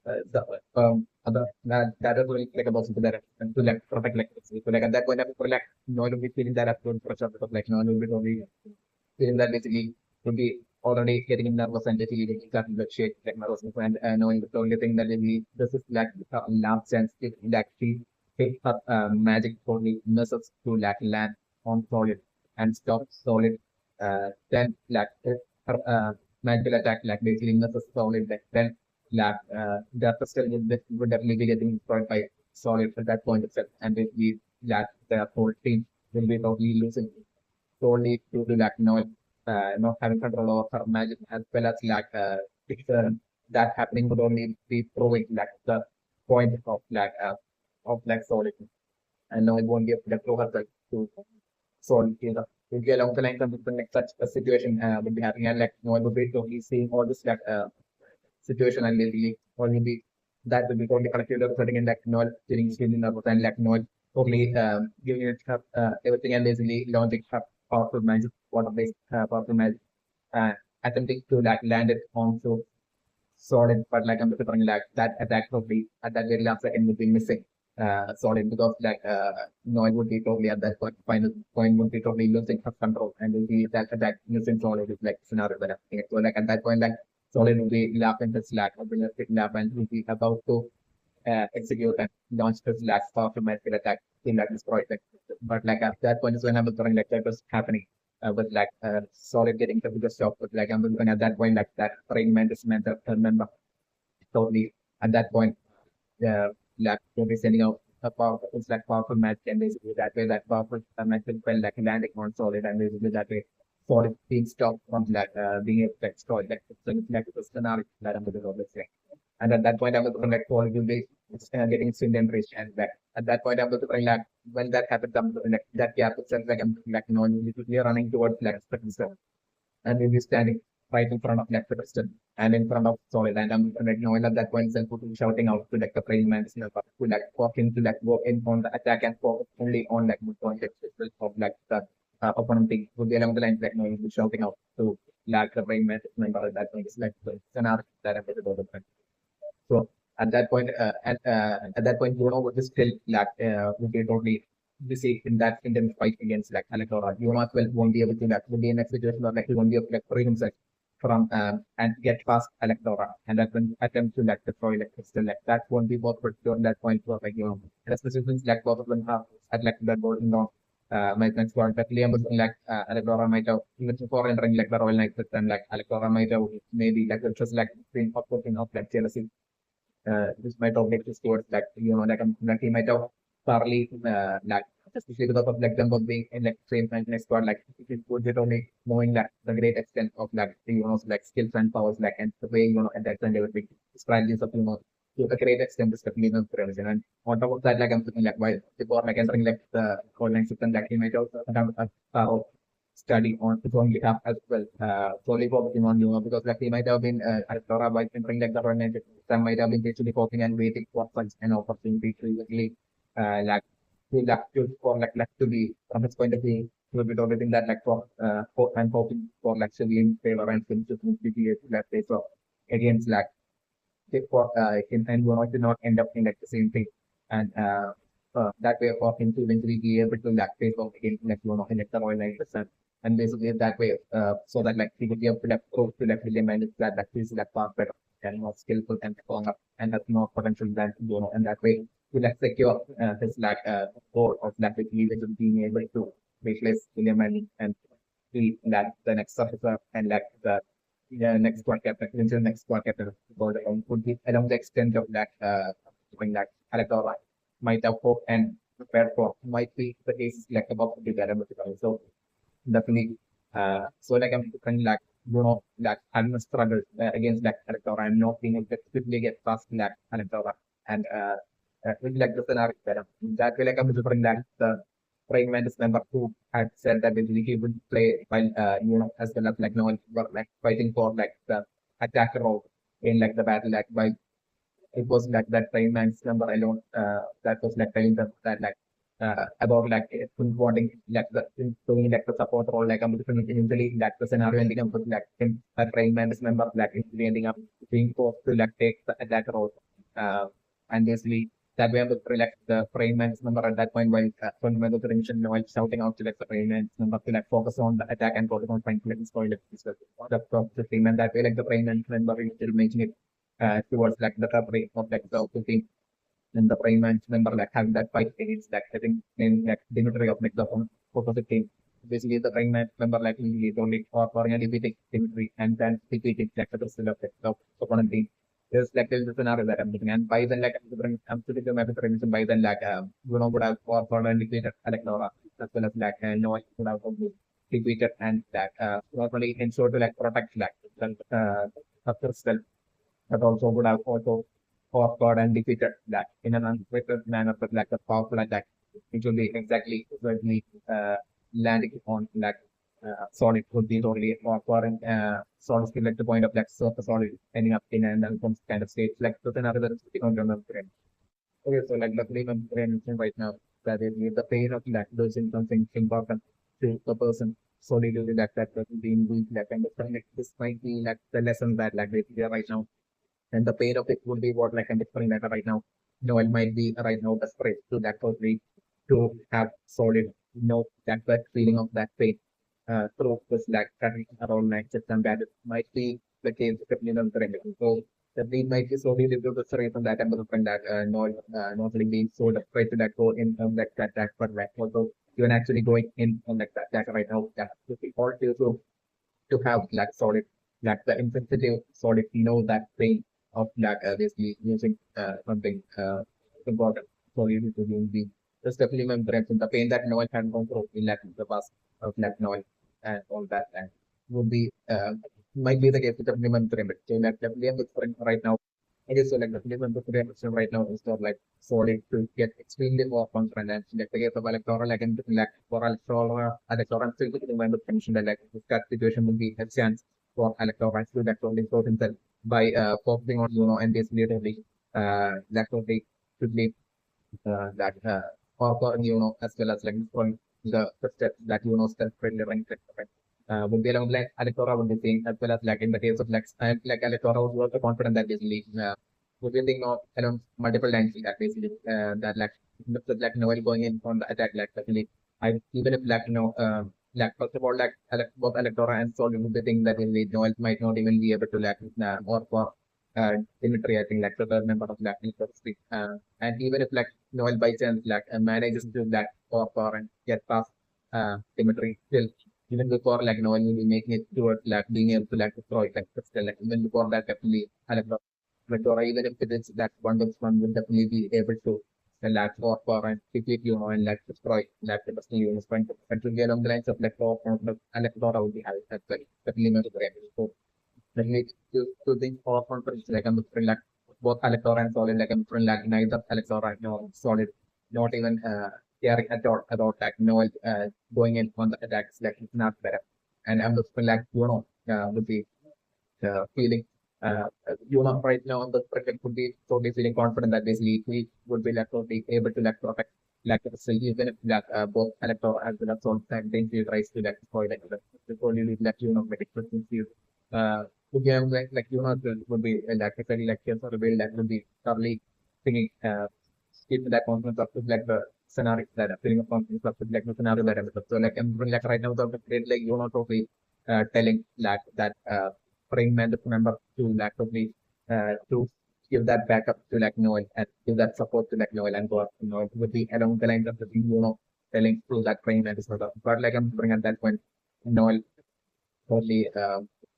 the other that is really like about to that and to like protect like so like at that point, I was like Noel will be feeling that absolute pressure because like Noel will be totally feeling that basically will be already getting nervous and basically starting to shake like nervousness and knowing the only thing that really this is like last chance if like she hit her magic only misses to like land on solid and stop solid then like if her magical attack like basically misses solid like then like the pistol would definitely be getting destroyed by solid at that point itself and basically like the whole team will be totally losing solely due to like not having control over her magic as well as like it's, that happening would only be proving like the point of like solid and no it won't give the pro herself to solve either. If you along the line something like such a situation would be happening and like no one would be totally seeing all this like situation and basically or maybe that will be totally connected to setting in like Noel getting skin in the and like Noel totally giving it up everything and basically launching up powerful magic water based powerful magic uh, attempting to like land it onto solid but like I'm preferring like that attack probably at that very last second would be missing solid because like Noel would be totally at that point final point would be totally losing her control and will be that attack missing solid is like scenario that I'm thinking. So like at that point like Solid will be laughing his laugh or will laugh and will be about to execute and launch his last powerful magical attack in like this project. But like at that point is when I was throwing like that was happening with like Solid getting the biggest shock with like I'm looking at that point like that brain man is mental remember totally at that point like will be sending out a powerful it's like powerful match and basically that way that powerful match will felt like landing on Solid and basically that way Solid being stopped from like being able to exploit like like the scenario that I'm going to say. And at that point, I was like, oh, will be getting Swindon Bridge and back. At that point, I was like, when that happened, I'm like, that gap itself, like, I'm like, you know, we are running towards like Spectre. And we'll be standing right in front of like Spectre and in front of Solid. And I'm like, no, at that point, self shouting out to like the praying man, to like walk in to like walk in on the attack and focus only on like the point of like the opponent thing would be along the lines like, no, you'll be shouting out to like the praying man, at that point, it's like, it's an art that I'm going to so at that point, Yuno would still like would be totally busy in that intense fight against like Alecdora. Yuno as well won't be able to like would be in a situation where like he won't be able to like free himself from and get past Alecdora and that when attempt to like destroy like crystal like that won't be possible during that point for like and especially since like both of them have at like that board no my next point but Liam was like Alecdora might have even before entering like the Royal Knight system like Alecdora might have maybe like it was like been outputting of like jealousy this might have led towards like like he might have thoroughly like especially because of like them both being in like same next squad like it would it only knowing that the great extent of like like skills and powers like and the way at that time they would be strategies of to a great extent is definitely not prevention and on top of that like I'm thinking like why before like entering like the online system like he might also have study on its own behalf as well, solely focusing on because like they might have been Alecdora by entering like the organization, some might have been basically focusing and waiting for such an opportunity to really like to for like to be from its point of view will be everything that like for and hoping for like civilian favor and things to be let's say so against like for him and we want to not end up in like the same thing and that way for him to eventually be able to like face off against like in the Royal Knight. and basically that way, so that like he would be able to like prove to like William and that he's like far better and more skillful and stronger and has more potential than and that way to like secure his like goal of like being able to replace William and be like the next officer and like the next squad captain, the next squad captain for the would be along the extent of that doing that Alecdora might have hope and prepared for might be the case like about to develop. So definitely. So like I'm kind like that I'm a struggle against that character. I'm not being able to quickly get past that character and with like the scenario better. That way like I'm different that the praying mantis member who had said that basically he would play while as well as like no one were like fighting for like the attacker role in like the battle like by it was like that praying mantis member alone that was like telling them that like about like wanting like the doing like the support role like I'm usually like the scenario ending up with like him a train management member like usually ending up being forced to like take that role and basically that way I'm like the train management member at that point while fundamental tension while shouting out to like the train management member to like focus on the attack and focus on trying to like destroy like the team and that way like the train management member is still making it towards like the recovery of like the team and the prime match member like having that fight against like I think in like Dimitri of like the opposite team. Basically the prime match member like he only or defeating Dimitri and then defeating like the rest of the opponent team. There's a scenario that I'm looking and by then like I'm sitting to my reason by then like would have for and defeated Alecdora as well as like Noelle would have defeated and that not only ensure to like protect like herself but also would have also fought God and defeated that in an unexpected manner, but like a powerful attack, which will be exactly landing on like solid would be totally or solid skill at the point of like surface solid ending up in an unconscious kind of state, like so another sitting on your brain. Okay, so like luckily my brain is right now that is the pain of like losing something important to the person solely due to that person being weak, that kind of thing. Like, this might be like the lesson that like they are right now and the pain of it would be what like I'm explaining that right now. Noel might be right now desperate to that person to have solid, that feeling of that pain through this like carrying around like just and that might be the case of the trend. So the need might be slowly due to the reason that I'm looking that Noel not really being so desperate to that go in that but like also even actually going in on like that right now that would be all due to have like solid, like the insensitive solid, that thing of like basically using something important for you to be just definitely remember the pain that Noel had gone through in like the past of like Noel and all that and would be might be the case with the remember it. So like definitely I'm looking right now. It is so like definitely remember right now is sort of like solid to get extremely more confident and like the case of Alecdora like in like for Alecdora I'm still remember mentioned that like that situation would be a chance for Alecdora to like only sort himself by focusing on and basically really that totally should lead that for as well as like from the steps that step friendly running would be along like Alecdora would be saying as well as like in the case of like Alecdora was also confident that basically would be thinking of along multiple lines that basically that like Noel going in on the attack like definitely I even if like like first of all like both Alecdora and Sol would be thinking that really Noel might not even be able to like or for Dimitri I think like the third member of like Speak and even if like Noel by chance like manages to like or and get past Dimitri still even before like Noel will be making it towards like being able to like destroy like crystal like even before that definitely Alecdora even if it is that one will definitely be able to like for and defeat and like destroy like the Boston units point and to get along the lines of like Alecdora will be having that like definitely not very so definitely to think for conference like I'm looking like both Alecdora and Solid like I'm looking like neither Alecdora nor Solid not even caring at all about like Noel going in on the attacks like it's not better. And I'm looking like would be feeling right now on the cricket would be totally feeling confident that basically he would be like totally able to like protect like so even if like both Elector as well as Sol and then he tries to like destroy like the only like make it again like would be like very like yes or will that would be thoroughly thinking keep that confidence up to like the scenario that filling upon like the scenario that I'm so like I'm doing like right now the create like Yuno trophy telling that praying member to like totally to give that backup to like Noel and give that support to like Noel and go up, would be along the lines of the thing, telling to that praying member. But like I'm bringing at that point, Noel totally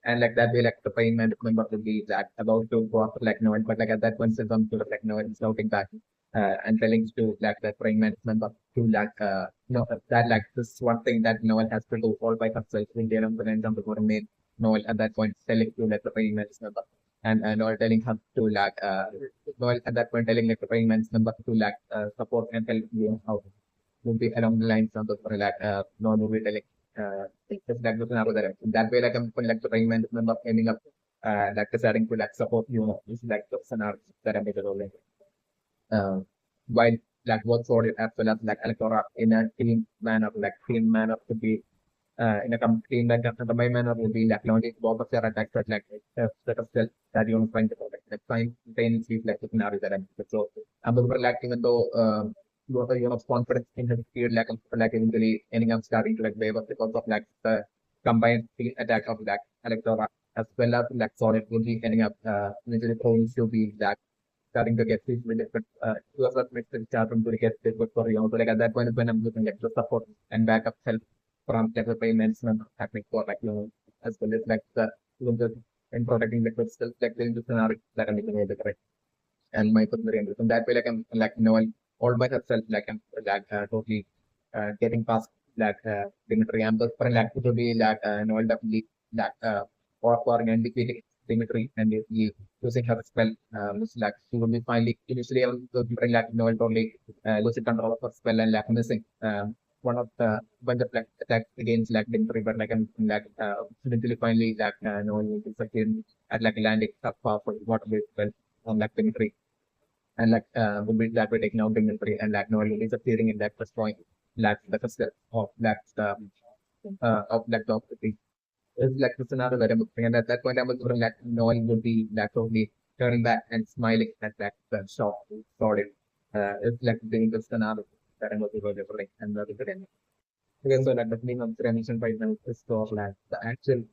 and like that way like the pain member will be like about to go after like Noel, but like at that point some sort of like Noel is shouting back and telling to like that praying member to like that like this one thing that Noel has to do all by herself in the end of the end of the made Noel at that point telling to like the praying member and Noel telling her to like Noel at that point telling like the praying member to like support and help you out would be along the lines of the like Noel will be telling just like looking at direction. That way, like I'm like the payment member ending up like deciding to like support you is like the scenario that I'm making. Uh, while like works for it as well as like Alecdora in a team manner to be in a team that combined manner will be like only both of their attacks but like set of self that you want to find the product. Like simultaneously like the scenario that I'm making. So I'm like even though confidence in his field like eventually ending up starting to like waver because of like the combined field attack of like Alecdora as well as like solid will be ending up eventually prone to be like starting to get really different to a certain extent starting to get difficult for you. So like at that point when I'm looking at the support and backup help from like the payments and happening for like as well as like the even the in protecting like still like the scenario that I'm looking at right and my personal interest. And that way, like I'm like all by herself, like I'm like totally getting past like Dimitri. I'm just for like to be like Noel definitely like for and defeating Dimitri and he using her spell, like she will be finally initially I was bring like Noel totally losing control of her spell and like missing one of the bunch of like attacks against like Dimitri, but like I'm like eventually finally like Noel is again at like landing up for water spell on like Dimitri and like would be that we're taking out inventory and like Noel is appearing in that first point like the first step of that top thing is like the scenario that I'm looking and at that point I was looking like Noel would be like totally turning back and smiling at that shot sorry it's like the scenario that I'm looking for and the good because so like the meaning of the mentioned right now is for like the actual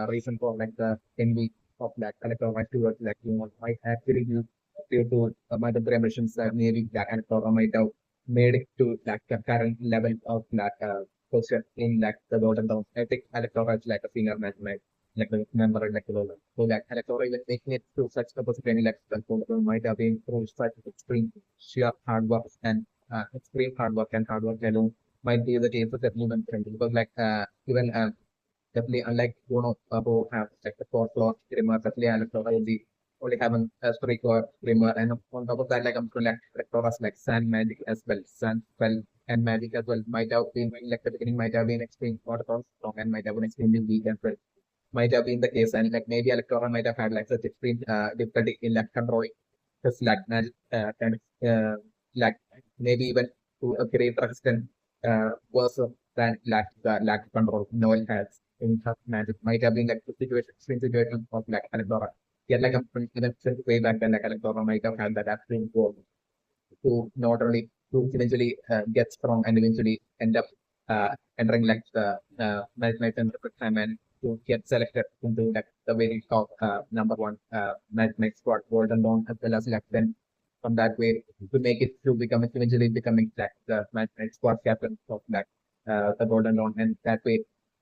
reason for like the envy of like electromagnetic towards like might actually use due to might have emissions that maybe that electron might have made it to like the current level of like question in like the golden dawn. I think electron is like a senior mathematics like the member like the golden. So like electron even making it to such a possibility like the might have been through such extreme sheer hard work and extreme hard work alone might be the case with that movement trend because like even definitely unlike who have like the fourth floor trimmer, definitely Alecdora will be only having a three core trimmer and on top of that like I'm to like Alecdora's like sand magic as well, sand spell and magic as well might have been like the beginning might have been extreme waterfall strong and might have been extremely weak as well. Might have been the case and like maybe Alecdora might have had like such extreme difficulty in like controlling just like magic kind of like maybe even to a great extent worse than lack of control Noel has in her magic. Might have been like the situation, extreme situation of like Alecdora. Yeah, like I'm way back then, like Alecdora might have had that extreme goal to not only to eventually get strong and eventually end up entering like the match and time and to get selected into like the very top number one match squad golden dawn as well as like then from that way to make it to become eventually becoming like the match squad captain of like the golden dawn and that way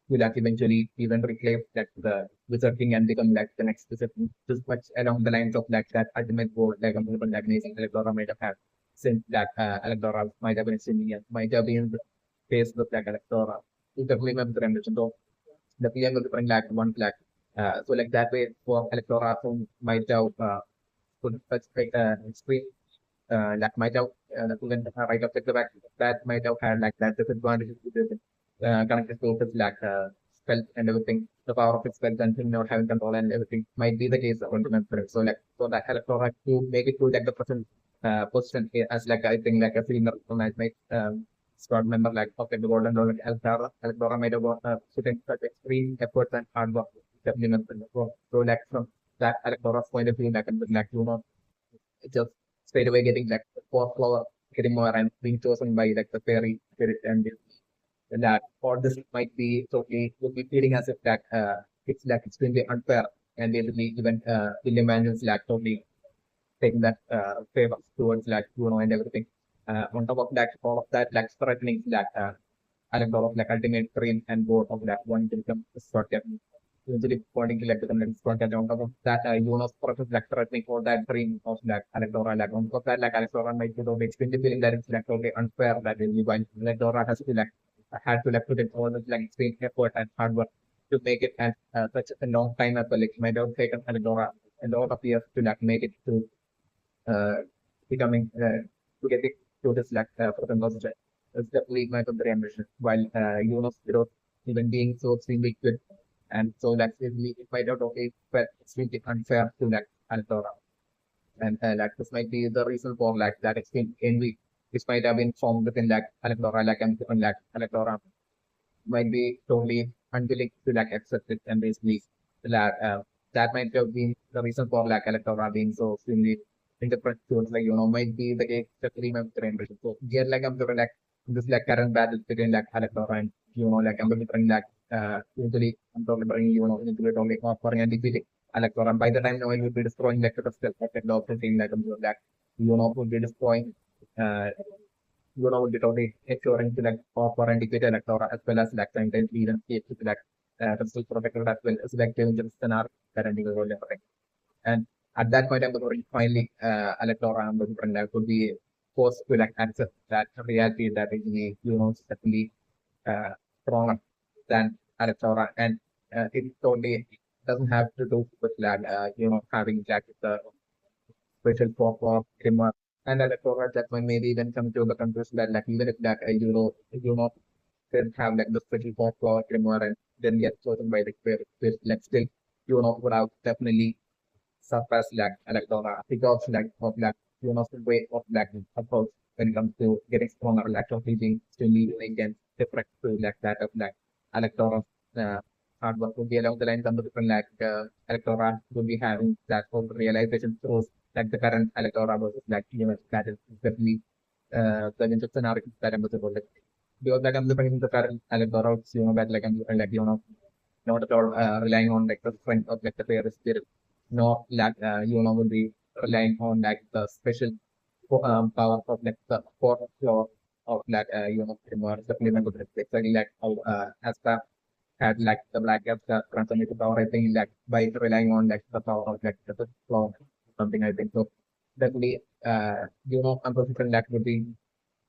will like eventually even reclaim like the wizard king and become like the next wizard king just much along the lines of like that ultimate goal like a like amazing Alecdora might have had since that Alecdora might have been senior, might have been faced with like Alecdora. You definitely remember the rendition. So the PM was different like one flag. So like that way for Alecdora who might have put such like extreme that might have even right up the back that might have had like that disadvantage to the connected to his like spell and everything. The power of his spells and him not having control and everything might be the case of Infinite. So like so that Alecdora to make it to like the present position as like I think like a senior match squad member like okay the golden role Alecdora made a put in such extreme efforts and hard work definitely mentioned. So like from that Alecdora's point of view like like just straight away getting like fourth floor getting more and being chosen by like the fairy spirit and that all this might be totally would be feeling as if that it's like extremely unfair and basically even William Angels like totally taking that favor towards like and everything. On top of that, all of that like threatening that Alecdora of like ultimate dream and goal of that one to become Scotland. Usually pointing to like become Scotland. On top of that, Yuno's process like threatening for that dream of that Alecdora. Like on top of that, like Alecdora might be the extremely feeling that it's like totally unfair that when Alecdora has to like had to like put in all this like extreme effort and hard work to make it and such a long time as well. It might have taken Alecdora a lot of years to like make it to uh, becoming to get it to this like proton position. It's definitely my country ambition. While Yuno's growth even being so extremely good and so that's really it might not okay, but it's really unfair to like Altora. And like this might be the reason for like that extreme envy which might have been formed within like Altora, like and within like Altora might be totally unwilling to like accept it and basically like that might have been the reason for like Electora being so extremely indifferent towards like might be the case that three member generation. So here like I'm sort of like this like current battle between like Electora and like I'm going to bring like usually I'm totally bringing into it only offering and defeating Electora. By the time Noelle will be destroying like the crystal like the opposite thing like I'm sort of like will be destroying uh would be totally ensuring to like offer and defeat Electora as well as like sometimes even keep to like crystal protected as well as like changes scenario currently role right. And at that point I'm going to finally Electora and the could be forced to like accept that reality that is is definitely uh, stronger than Electora and it totally doesn't have to do with like having like the special for Grimmer and Electora that one maybe even come to the conclusion that like even if that you know didn't have like the special for Grimmer and then get chosen by the spirit like still would have definitely surpassed like Electora because like of like the way of like approach when it comes to getting stronger like of being to lead against different to like that of like Electora's hard work would be along the lines of the different like Electora would be having that whole realization through like the current Alecdora versus like that is definitely the winter scenario that I'm about like because like I'm looking the current Alecdora that like I'm looking like not at all relying on like the strength of like the player spirit nor like would be relying on like the special power of like the fourth floor of like definitely good exactly like how Asta had like the black F transformative power, I think like by relying on like the power of like the floor, something I think. So definitely composition that would be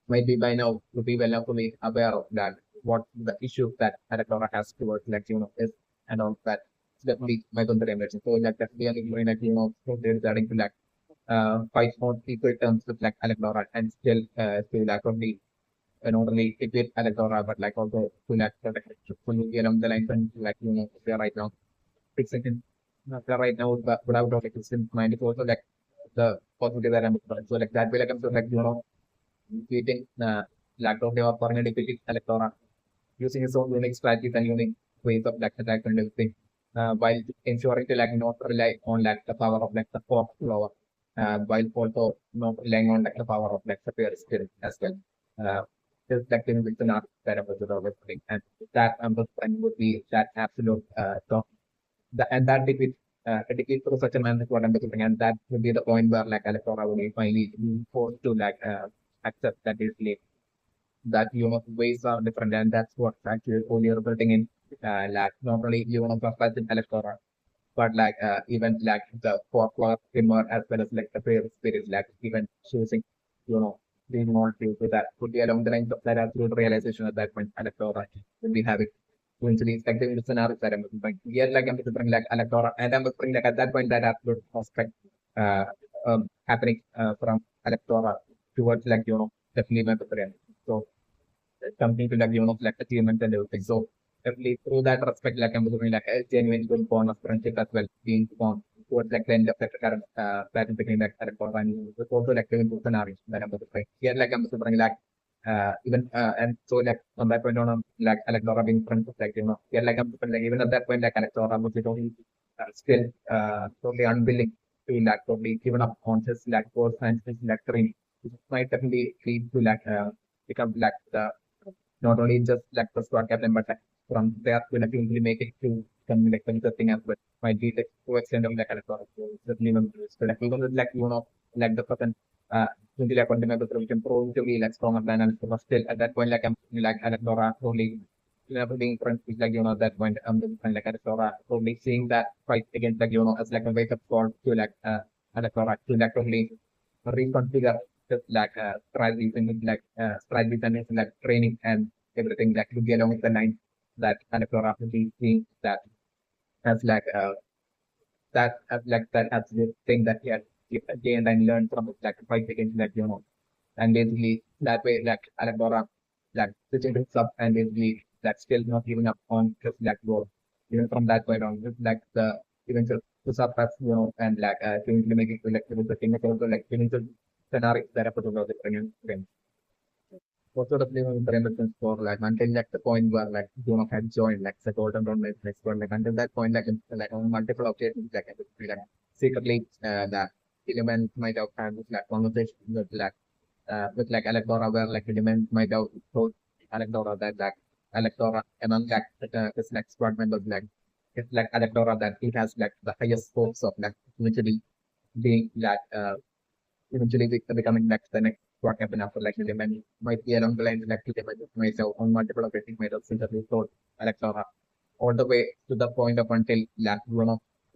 might be by now would be well enough to be aware of that what the issue that Alectora has towards like is and all that. It's definitely my consideration. So like definitely like so they're starting to like fight on equal terms with like Alectora and still like only not only equate Alectora but like also to like fully get on the line and like they are right now fixing it. They're right now but out of like it's in mind it's also like the positive that I'm so like that way like I'm so like defeating Lactose or foreign defeating Electora using his own unique strategies and unique ways of like attack and everything, while ensuring to like not rely on like the power of like the fourth flower, while also not relying on like the power of like the superior spirit as well. Just like in with the art that I was putting, and that friend would be that absolute top and that defeat through such a manner is what I'm looking and that would be the point where like Electora would be finally forced to like accept that is late that ways are different and that's what's actually only resulting in like not only surpass in Electora but like even like the folklore humor as well as like the prayer spirit like even choosing you know being more to that would be along the lines of that absolute realization at that point Electora will be having eventually like the scenario that I'm looking for. Here like I'm bring like Electora and I'm bring like at that point that absolute prospect uh happening from Electora towards like definitely my preference. So something to like like achievements and everything. So definitely through that respect, like I'm looking like a genuine good bond of friendship as well being formed towards like the end of the current pattern between like current bond and it's also like a good scenario that I'm looking here like I'm looking like even and so like on that point on like Alecdora being friends with like here like I'm looking like even at that point like Alecdora was totally still totally unwilling to like totally given up on his like course and his like dream might definitely lead to like become like the not only just like the squad captain, but like from there to like eventually make it to become like the thing as well. Might be like to extent of like electoral. So certainly so like even with like like the person really like fundamental solution probably like stronger than but still at that point like I'm like Alecdora only never being friends with like at that point like Alecdora probably seeing that fight against like as like a wake up call to like Alecdora to like only reconfigure just like strategies and like strategies and like training and everything like to get along with the line that Alecdora will be seeing that as like that as the thing that he had gained and learned from it, like fight against like and basically that way like Alecdora like switching things up and basically like still not giving up on just like goal. Even from that point on, just like the eventual push up as and like to implement it to like the thing also like eventual scenarios that are put over the friends. What sort of living premises for like until like the point where like had joined like the golden round next one like until that point like on multiple occasions like I could feel like secretly the element might have had this like conversation with like Alecdora where like element might have told Alecdora that like Alecdora among like this like squad members like it's like Alecdora that it has like the highest hopes of like eventually being like eventually becoming like the next what happened after like the man might be along the line like the myself on multiple occasions might have simply told Alexandra all the way to the point of until like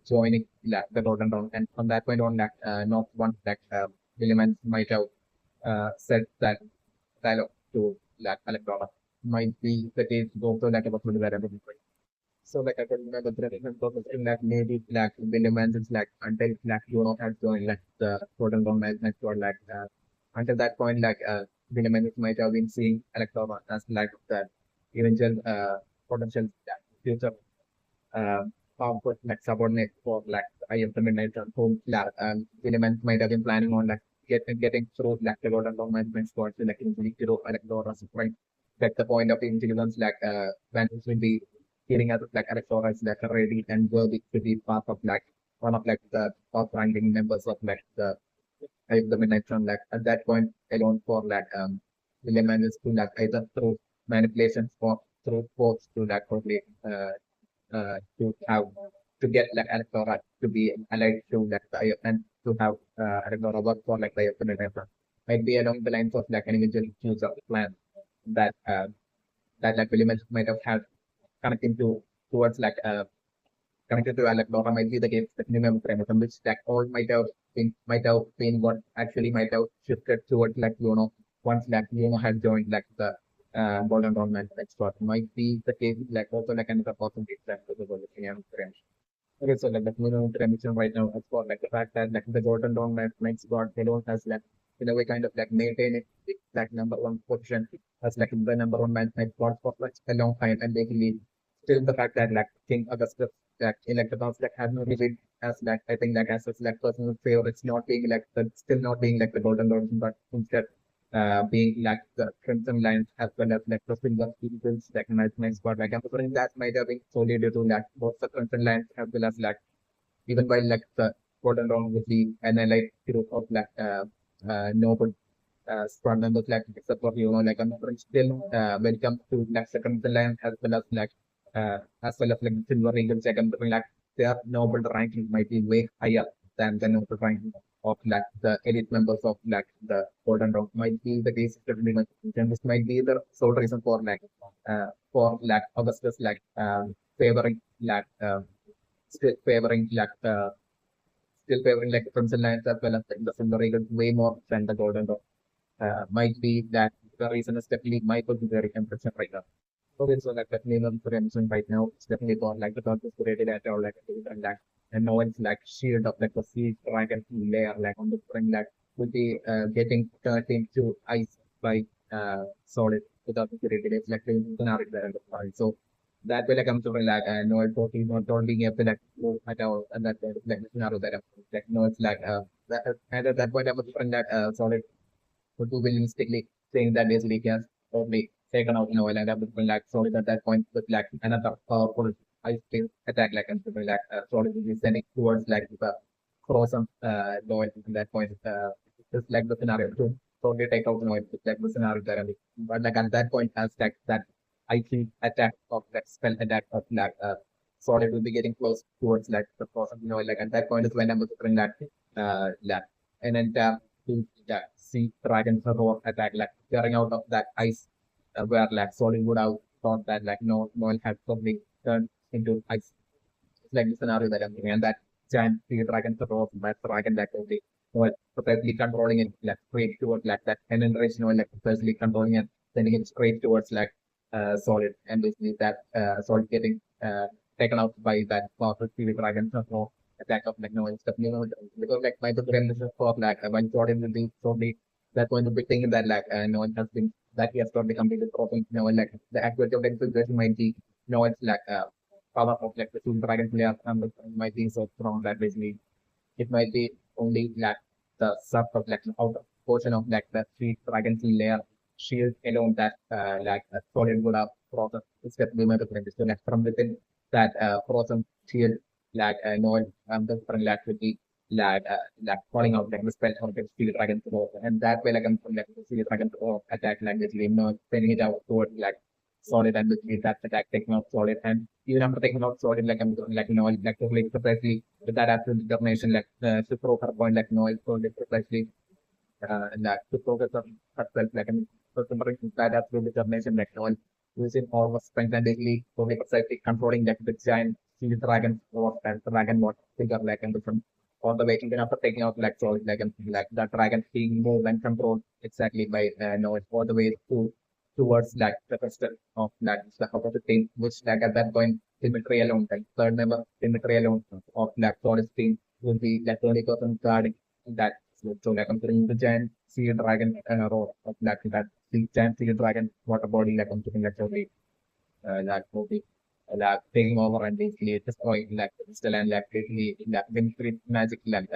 joining like the golden round and from that point on like not one like William might have said that dialogue to like Alexandra might be the case also like about the variable. So like I could remember the reference of in that maybe like William Manson's like until like had joined like the Golden Dawn management or like until that point like William Manson might have been seeing Electron as like the eventual potential future uh, powerful like subordinate for like I of the Midnight Sun whom like William Manson might have been planning on like getting through like the Golden Dawn management squad to like eventually to Electron right. At the point of intelligence like Manson will be feeling as if like Alecdora is like ready and worthy to be part of like one of like the top ranking members of like the Midnight Sun. Like at that point alone for like William managed to like either through manipulations or through force to like probably to have to get like Alecdora to be allied to like the and to have Alecdora work for like the Midnight Sun. Might be along the lines of like an individual future plan that that like William might have had connecting to towards like connected to Alecdora might be the case that minimum parameter, which that all might have been what actually might have shifted towards like once like had joined like the golden dawn management spot might be the case like also like another possibility that the minimum parameter. Okay, so like the minimum parameter right now as for like the fact that like the golden dawn management spot alone has like in a way kind of like maintain it like number one position as like the number one management spot for like a long time and basically still the fact that like King Augustus like elected us like had no reason as like I think like as such like personal favorites not being elected, still not being like the Golden Lords, but instead being like the Crimson Lions as well as like the Silver Eagles like nice spot. Like I'm preferring that might have been solely due to like both the Crimson Lions as well as like even while like the Golden Dawn with the NLI group of like noble squad members like except for like I'm still when it comes to like second the line as well as like silver eagle second like their noble ranking might be way higher than the noble ranking of like the elite members of like the golden round might be the case definitely and this might be the sole reason for like Augustus like favoring like still favoring like still favoring like Crimson Lions as well as like the Silver Eagles way more than the Golden Dawn might be that the reason is definitely my very temperature right now. Okay, so like definitely not for Amazon right now. It's definitely got like the top is rated at or like and like and no one's like shield of like the sea dragon layer like on the spring like would be getting turned into ice by solid without the rated. It's like the scenario there in the story. So that way like I'm sort of like no it's totally not being able to like move at all and that like the scenario that I'm like no it's like and at that point I was different that solid would be realistically saying that basically he has probably taken out Noelle and everything like solid at that point with like another powerful ice cream attack like and something like solid will be sending towards like the frozen Noelle at that point just like the scenario too. totally take out Noelle. It's like the scenario there. But like at that point, as that IT attack of that spell attack of like Solid will be getting close towards like the person, like at that point is when I'm looking that like and then to see Dragon's roar attack, like tearing out of that ice where like Solid would have thought that like Noel had probably turned into ice. It's like the scenario that I'm thinking, and that giant sea dragon roar, that dragon that will be Noel precisely controlling it like straight towards like that generation Noel like precisely controlling it, sending it straight towards like Solid, and basically that Solid getting taken out by that powerful sea dragon roar attack of like Noel stuff, because like my brain is for like when Jordan will be probably that's one of the big thing that like Noel has been that he has probably completed dropping Noel like the accuracy of the execution might be Noel's like power of like the two dragon player might be so strong that basically it might be only like the sub of like the outer portion of like the three dragons layer shield alone that like solid would have frozen. It's definitely my preference. So like from within that frozen shield, like Noel the different like would be like falling out like the spell of the steel dragon to and that way like I'm from like the steel dragon to attack like this game, sending it out towards like solid and basically that's attack taking out solid and even after taking out solid like I'm like like totally precisely with that absolute determination like to prove her point like solid precisely like to focus on herself like and remembering that absolute determination like using all of strength and basically totally precisely controlling like the giant sea dragon or dragon what figure like and different all the way even after taking out like solid like and like the dragon being moved and controlled exactly by Noel all the way towards like the crystal of like the opposite team, which like at that point Dimitri alone, like third member Dimitri alone of like Solid's team will be like the only person guarding that. So like considering the giant sea dragon roar of like that the giant sea dragon water body like considering like totally like movie like taking over and basically destroying like the crystal and like basically like Dimitri magic like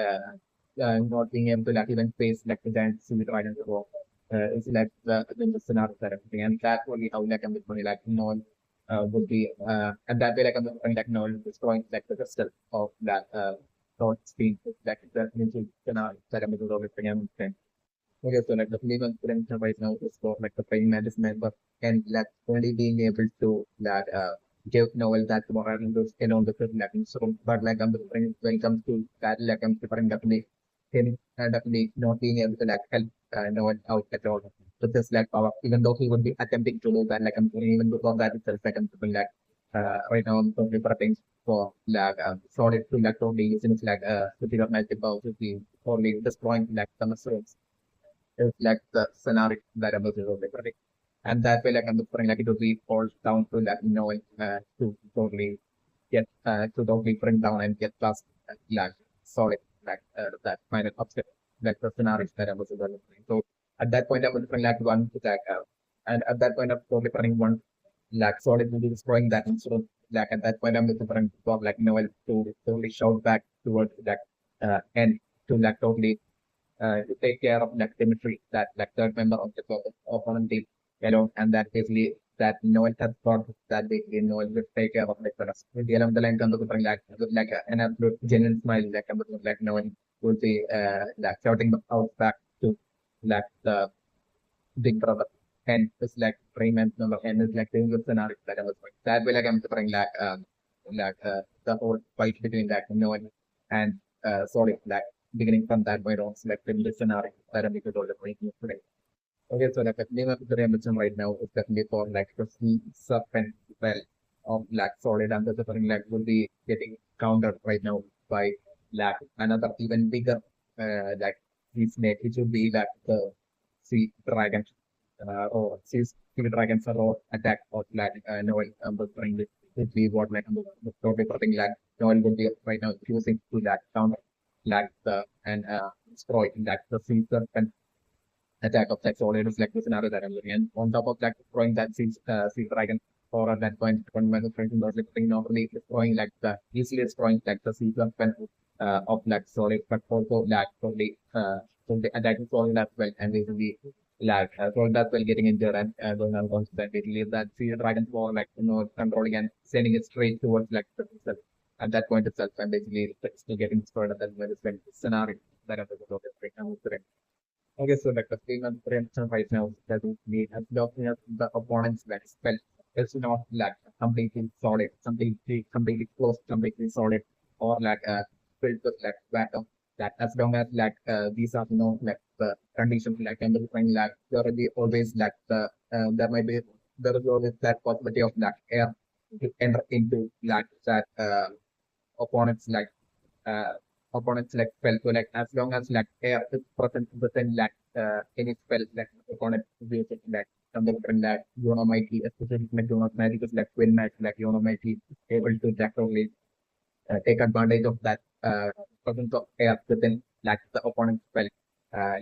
not being able to like even face like the giant sea dragon roar is like the scenario that everything, and that only how like I'm going like Noel would be and that way like I'm going like Noel destroying like the crystal of that thought speed like that means scenario that I'm going to everything. Okay, so like the female potential right now is for like the praying mantis member and like only being able to like give Noel that moral and those along the like so but like I'm different when it comes to that like I'm different definitely him and definitely not being able to like help Noel out at all. So this like power even though he would be attempting to do that like I'm even before that itself like I'm doing like right now I'm totally prepping for like solid to like totally using it like to figure out magic power to be totally destroying like some muscles is like the scenario that I'm looking for. And that way, like I'm looking like it would be falls down to like to totally bring down and get past like solid like that final upset like the scenario that I was looking. So at that point, I was looking like one to attack and at that point, I'm totally putting one like solid will be destroying that. And so like at that point, I'm looking for like Noel to totally shout back towards like and to like totally to take care of that chemistry that like third member of the opponent team alone, and that basically that Noel has thought that basically Noel will take care of like the rest. With the end of the line comes to like with like an absolute genuine smile like like Noel will be like shouting out back to like the big brother. And it's like Freeman number and it's like doing good scenario that I was like that way like I'm suffering like the whole fight between that Noel and sorry like beginning from that point on selecting the scenario that I'm because all the making today. Okay, so like the name of the mentioned right now is definitely for like the sea serpent well of like solid and the suffering like will be getting countered right now by like another even bigger like sea snake which would be like the sea dragon or sea dragons or attack or like Noel bring it be what like the topic something like Noel would be right now using to that counter like the and destroy like the sea serpent attack of sex or reflect the scenario that I'm looking at. On top of that, destroying that sea dragon or at that point, when my friend was lifting normally destroying like the easily destroying like the sea serpent of like solid, but also like totally so the attacking solid as well and basically like solid as well getting injured and going on constant basically that sea dragon for like controlling and sending it straight towards like the itself at that point itself and basically still getting destroyed at that point is like the scenario that I'm looking at right now. Okay, so like the female preemption right now doesn't mean as long as the opponent's like spell is not like completely solid, completely close, completely solid, or like filled with like vacuum. That as long as like these are no like the conditions like and different like there will be always like there might be there is always that possibility of like air to enter into like that opponent's like uh, opponents like spell. So like as long as like air is present within like any spell like opponent uses like something from like Yuno might be especially like Yuno's magic is like win match like Yuno might be able to actually take advantage of that presence of air within like the opponent's spell.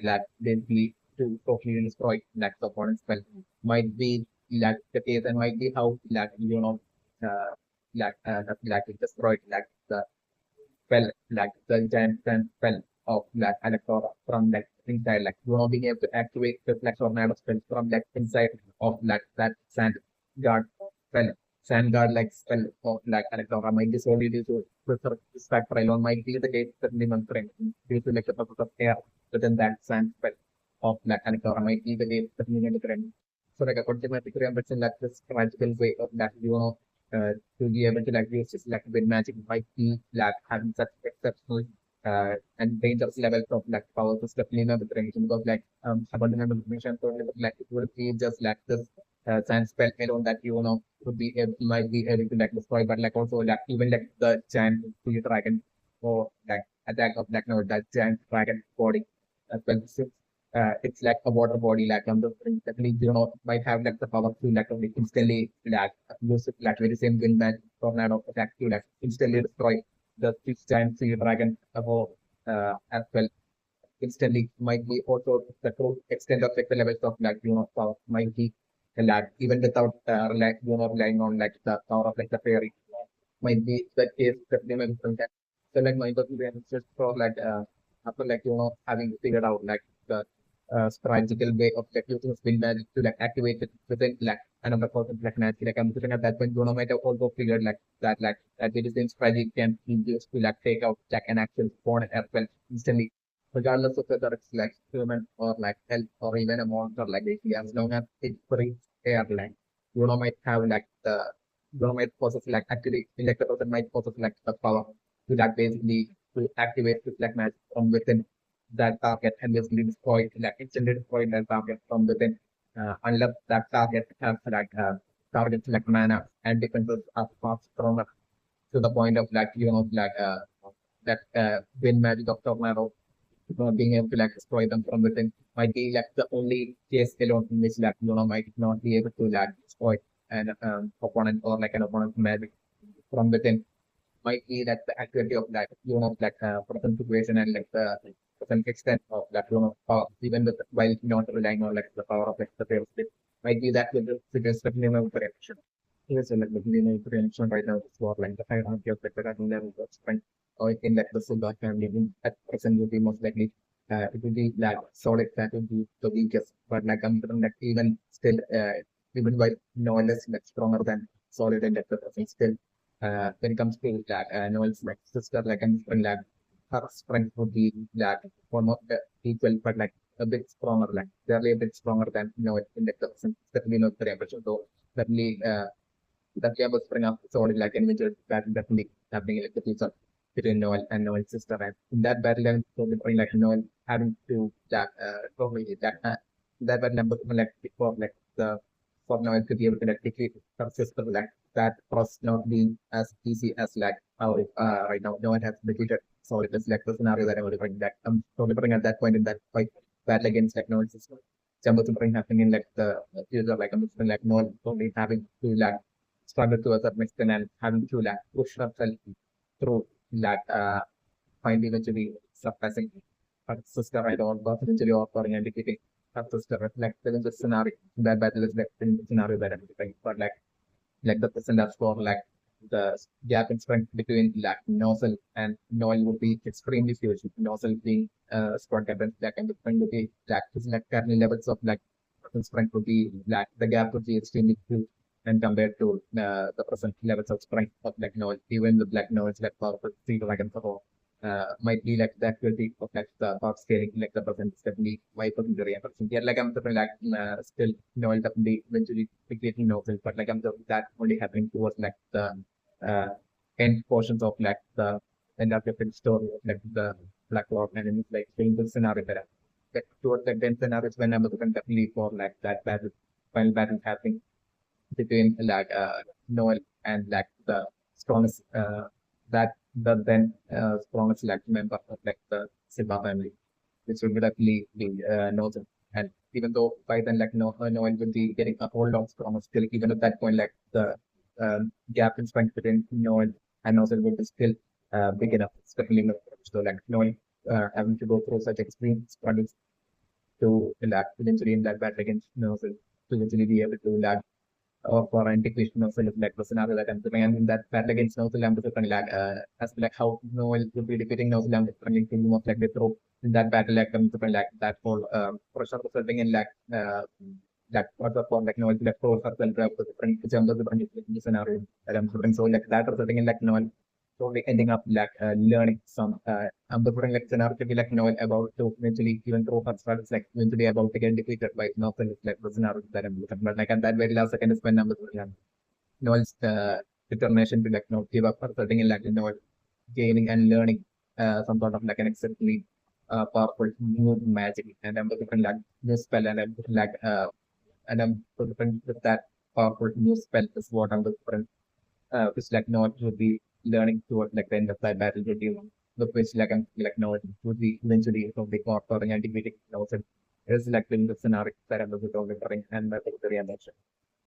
Like basically to totally destroy like the opponent's spell might be like the case and might be how like uh like it destroyed like the spell like the giant sand spell of like Alecdora from like inside like you know being able to activate the flex or nano spell from like inside of like that sand guard spell. Sand guard like spell of like Alecdora might be solely due to preserve this factor alone might be the case certainly monitoring due to like the purpose of air within that sand spell of like Alecdora might be the case certainly monitoring. So like according to my theory, I'm like this magical way of that to be able to like use this like with magic might be like having such exceptional and dangerous levels of like power to step in the tradition because like abundant information so like it would be just like this science spell alone that would be able, might be able to like destroy but like also like even like the giant sea dragon or like attack of like no that giant dragon body as well it's like a water body like on the definitely might have like the power to like only instantly like use it like very same wind man tornado attack to like instantly destroy the six giant sea dragon above as well instantly might be also the true extent of like the levels of like power might be like even without like relying on like the power of like the fairy might be the case definitely so like my opinion is just for like after like having figured out like the strategical way of like using spin magic to like activate it within like another person like naturally like I'm sitting at that point might have also figured like that it is in strategy can be used to like take out like an actual opponent as well instantly regardless of whether it's like human or like health or even a monster like basically as long as it breathes air like might have like the might possess like actually like the person might possess like the power to like basically to activate the black magic from within that target and basically destroy like instantly destroy that target from within unless that target has like targets like mana and defenses are far stronger to the point of like like that wind magic of tornado being able to like destroy them from within might be like the only case alone in which like might not be able to like destroy an opponent or like an opponent's magic from within might be that the accuracy of that like present situation and like the present extent of that power even with while not relying on like the power of like the fair state might be that with the figures definitely of correction. Yes, like the preemption right now is for like the hierarchy of like the current level of strength or in like the silver family in at present will be most likely it will be like solid that will be the weakest but like I'm like even still even while Noelle is like stronger than solid and like the present still when it comes to like Noel's like sister like and like her strength would be like almost equal but like a bit stronger like barely a bit stronger than Noel in like the present definitely not very much so definitely that we was bring up solid like individual battle definitely happening in like the future between Noel and Noel's sister and in that battle then so between like Noel having to that probably that battle number like before like the for Noel to be able to like defeat her sister like that was not being as easy as like how right now Noel has defeated so it is like the scenario that I was bring that so bring at that point in that fight battle against like Noel's sister. Jumbo bring happening in like the future like I'm like Noel only having to like struggle to a certain extent and having to like push herself through that find eventually surpassing her sister right on but eventually offering and defeating her sister like within the scenario that battle is like in the scenario that I'm thinking but like the person that's for like the gap in strength between like Nozzle and Noel would be extremely huge. Nozzle being squad captain that kind of thing would be like his like current levels of like strength would be like the gap would be extremely huge and compared to the present levels of strength of like Noel, even the black Noel's like powerful sea dragon support. might be like the accuracy of like the of scaling like the percent is definitely why the reaction. Yeah, like I'm definitely like still Noel definitely eventually creating novels, but like I'm the, that only happening towards like the uh end portions of like the end of the story of like the Black Rock and then it's like saying the scenario that like, towards the then scenarios when I'm looking definitely for like that battle final battle happening between like Noel and like the strongest that the then strongest like member of like the Silva family, which would definitely be Noel. And even though by then like Noel would be getting a whole lot stronger still, even at that point like the gap in strength between Noel and Noel would be still big enough. It's definitely not so like Noel having to go through such extreme struggles to like eventually in that battle against Noel to eventually be able to like for antiquation of like the scenario that I'm doing. And that battle against New Zealand is like as like how Noel will be defeating New Zealand differently thinking of like the throw in that battle like like that whole pressure resulting in like that was the form like Noel like throw herself to different jump of different scenario that I'm doing. So like that resulting in like Noel slowly ending up like learning some I'm putting like scenario to be like Noel about to eventually even throw her struggles like eventually about to get defeated by Noel like the scenario that I'm looking but like at that very last second is when I'm looking at Noel's determination to like not give up or something in like Noel gaining and learning some sort of like an exceptionally powerful new magic and I'm looking like new spell and I'm looking like and I'm looking with that powerful new spell is what I'm looking which like Noel would be learning towards like the end of that battle would be look which like I'm like Noel would be eventually from the core and defeating Noel. It is like in the scenario that I'm looking for and that's the reaction.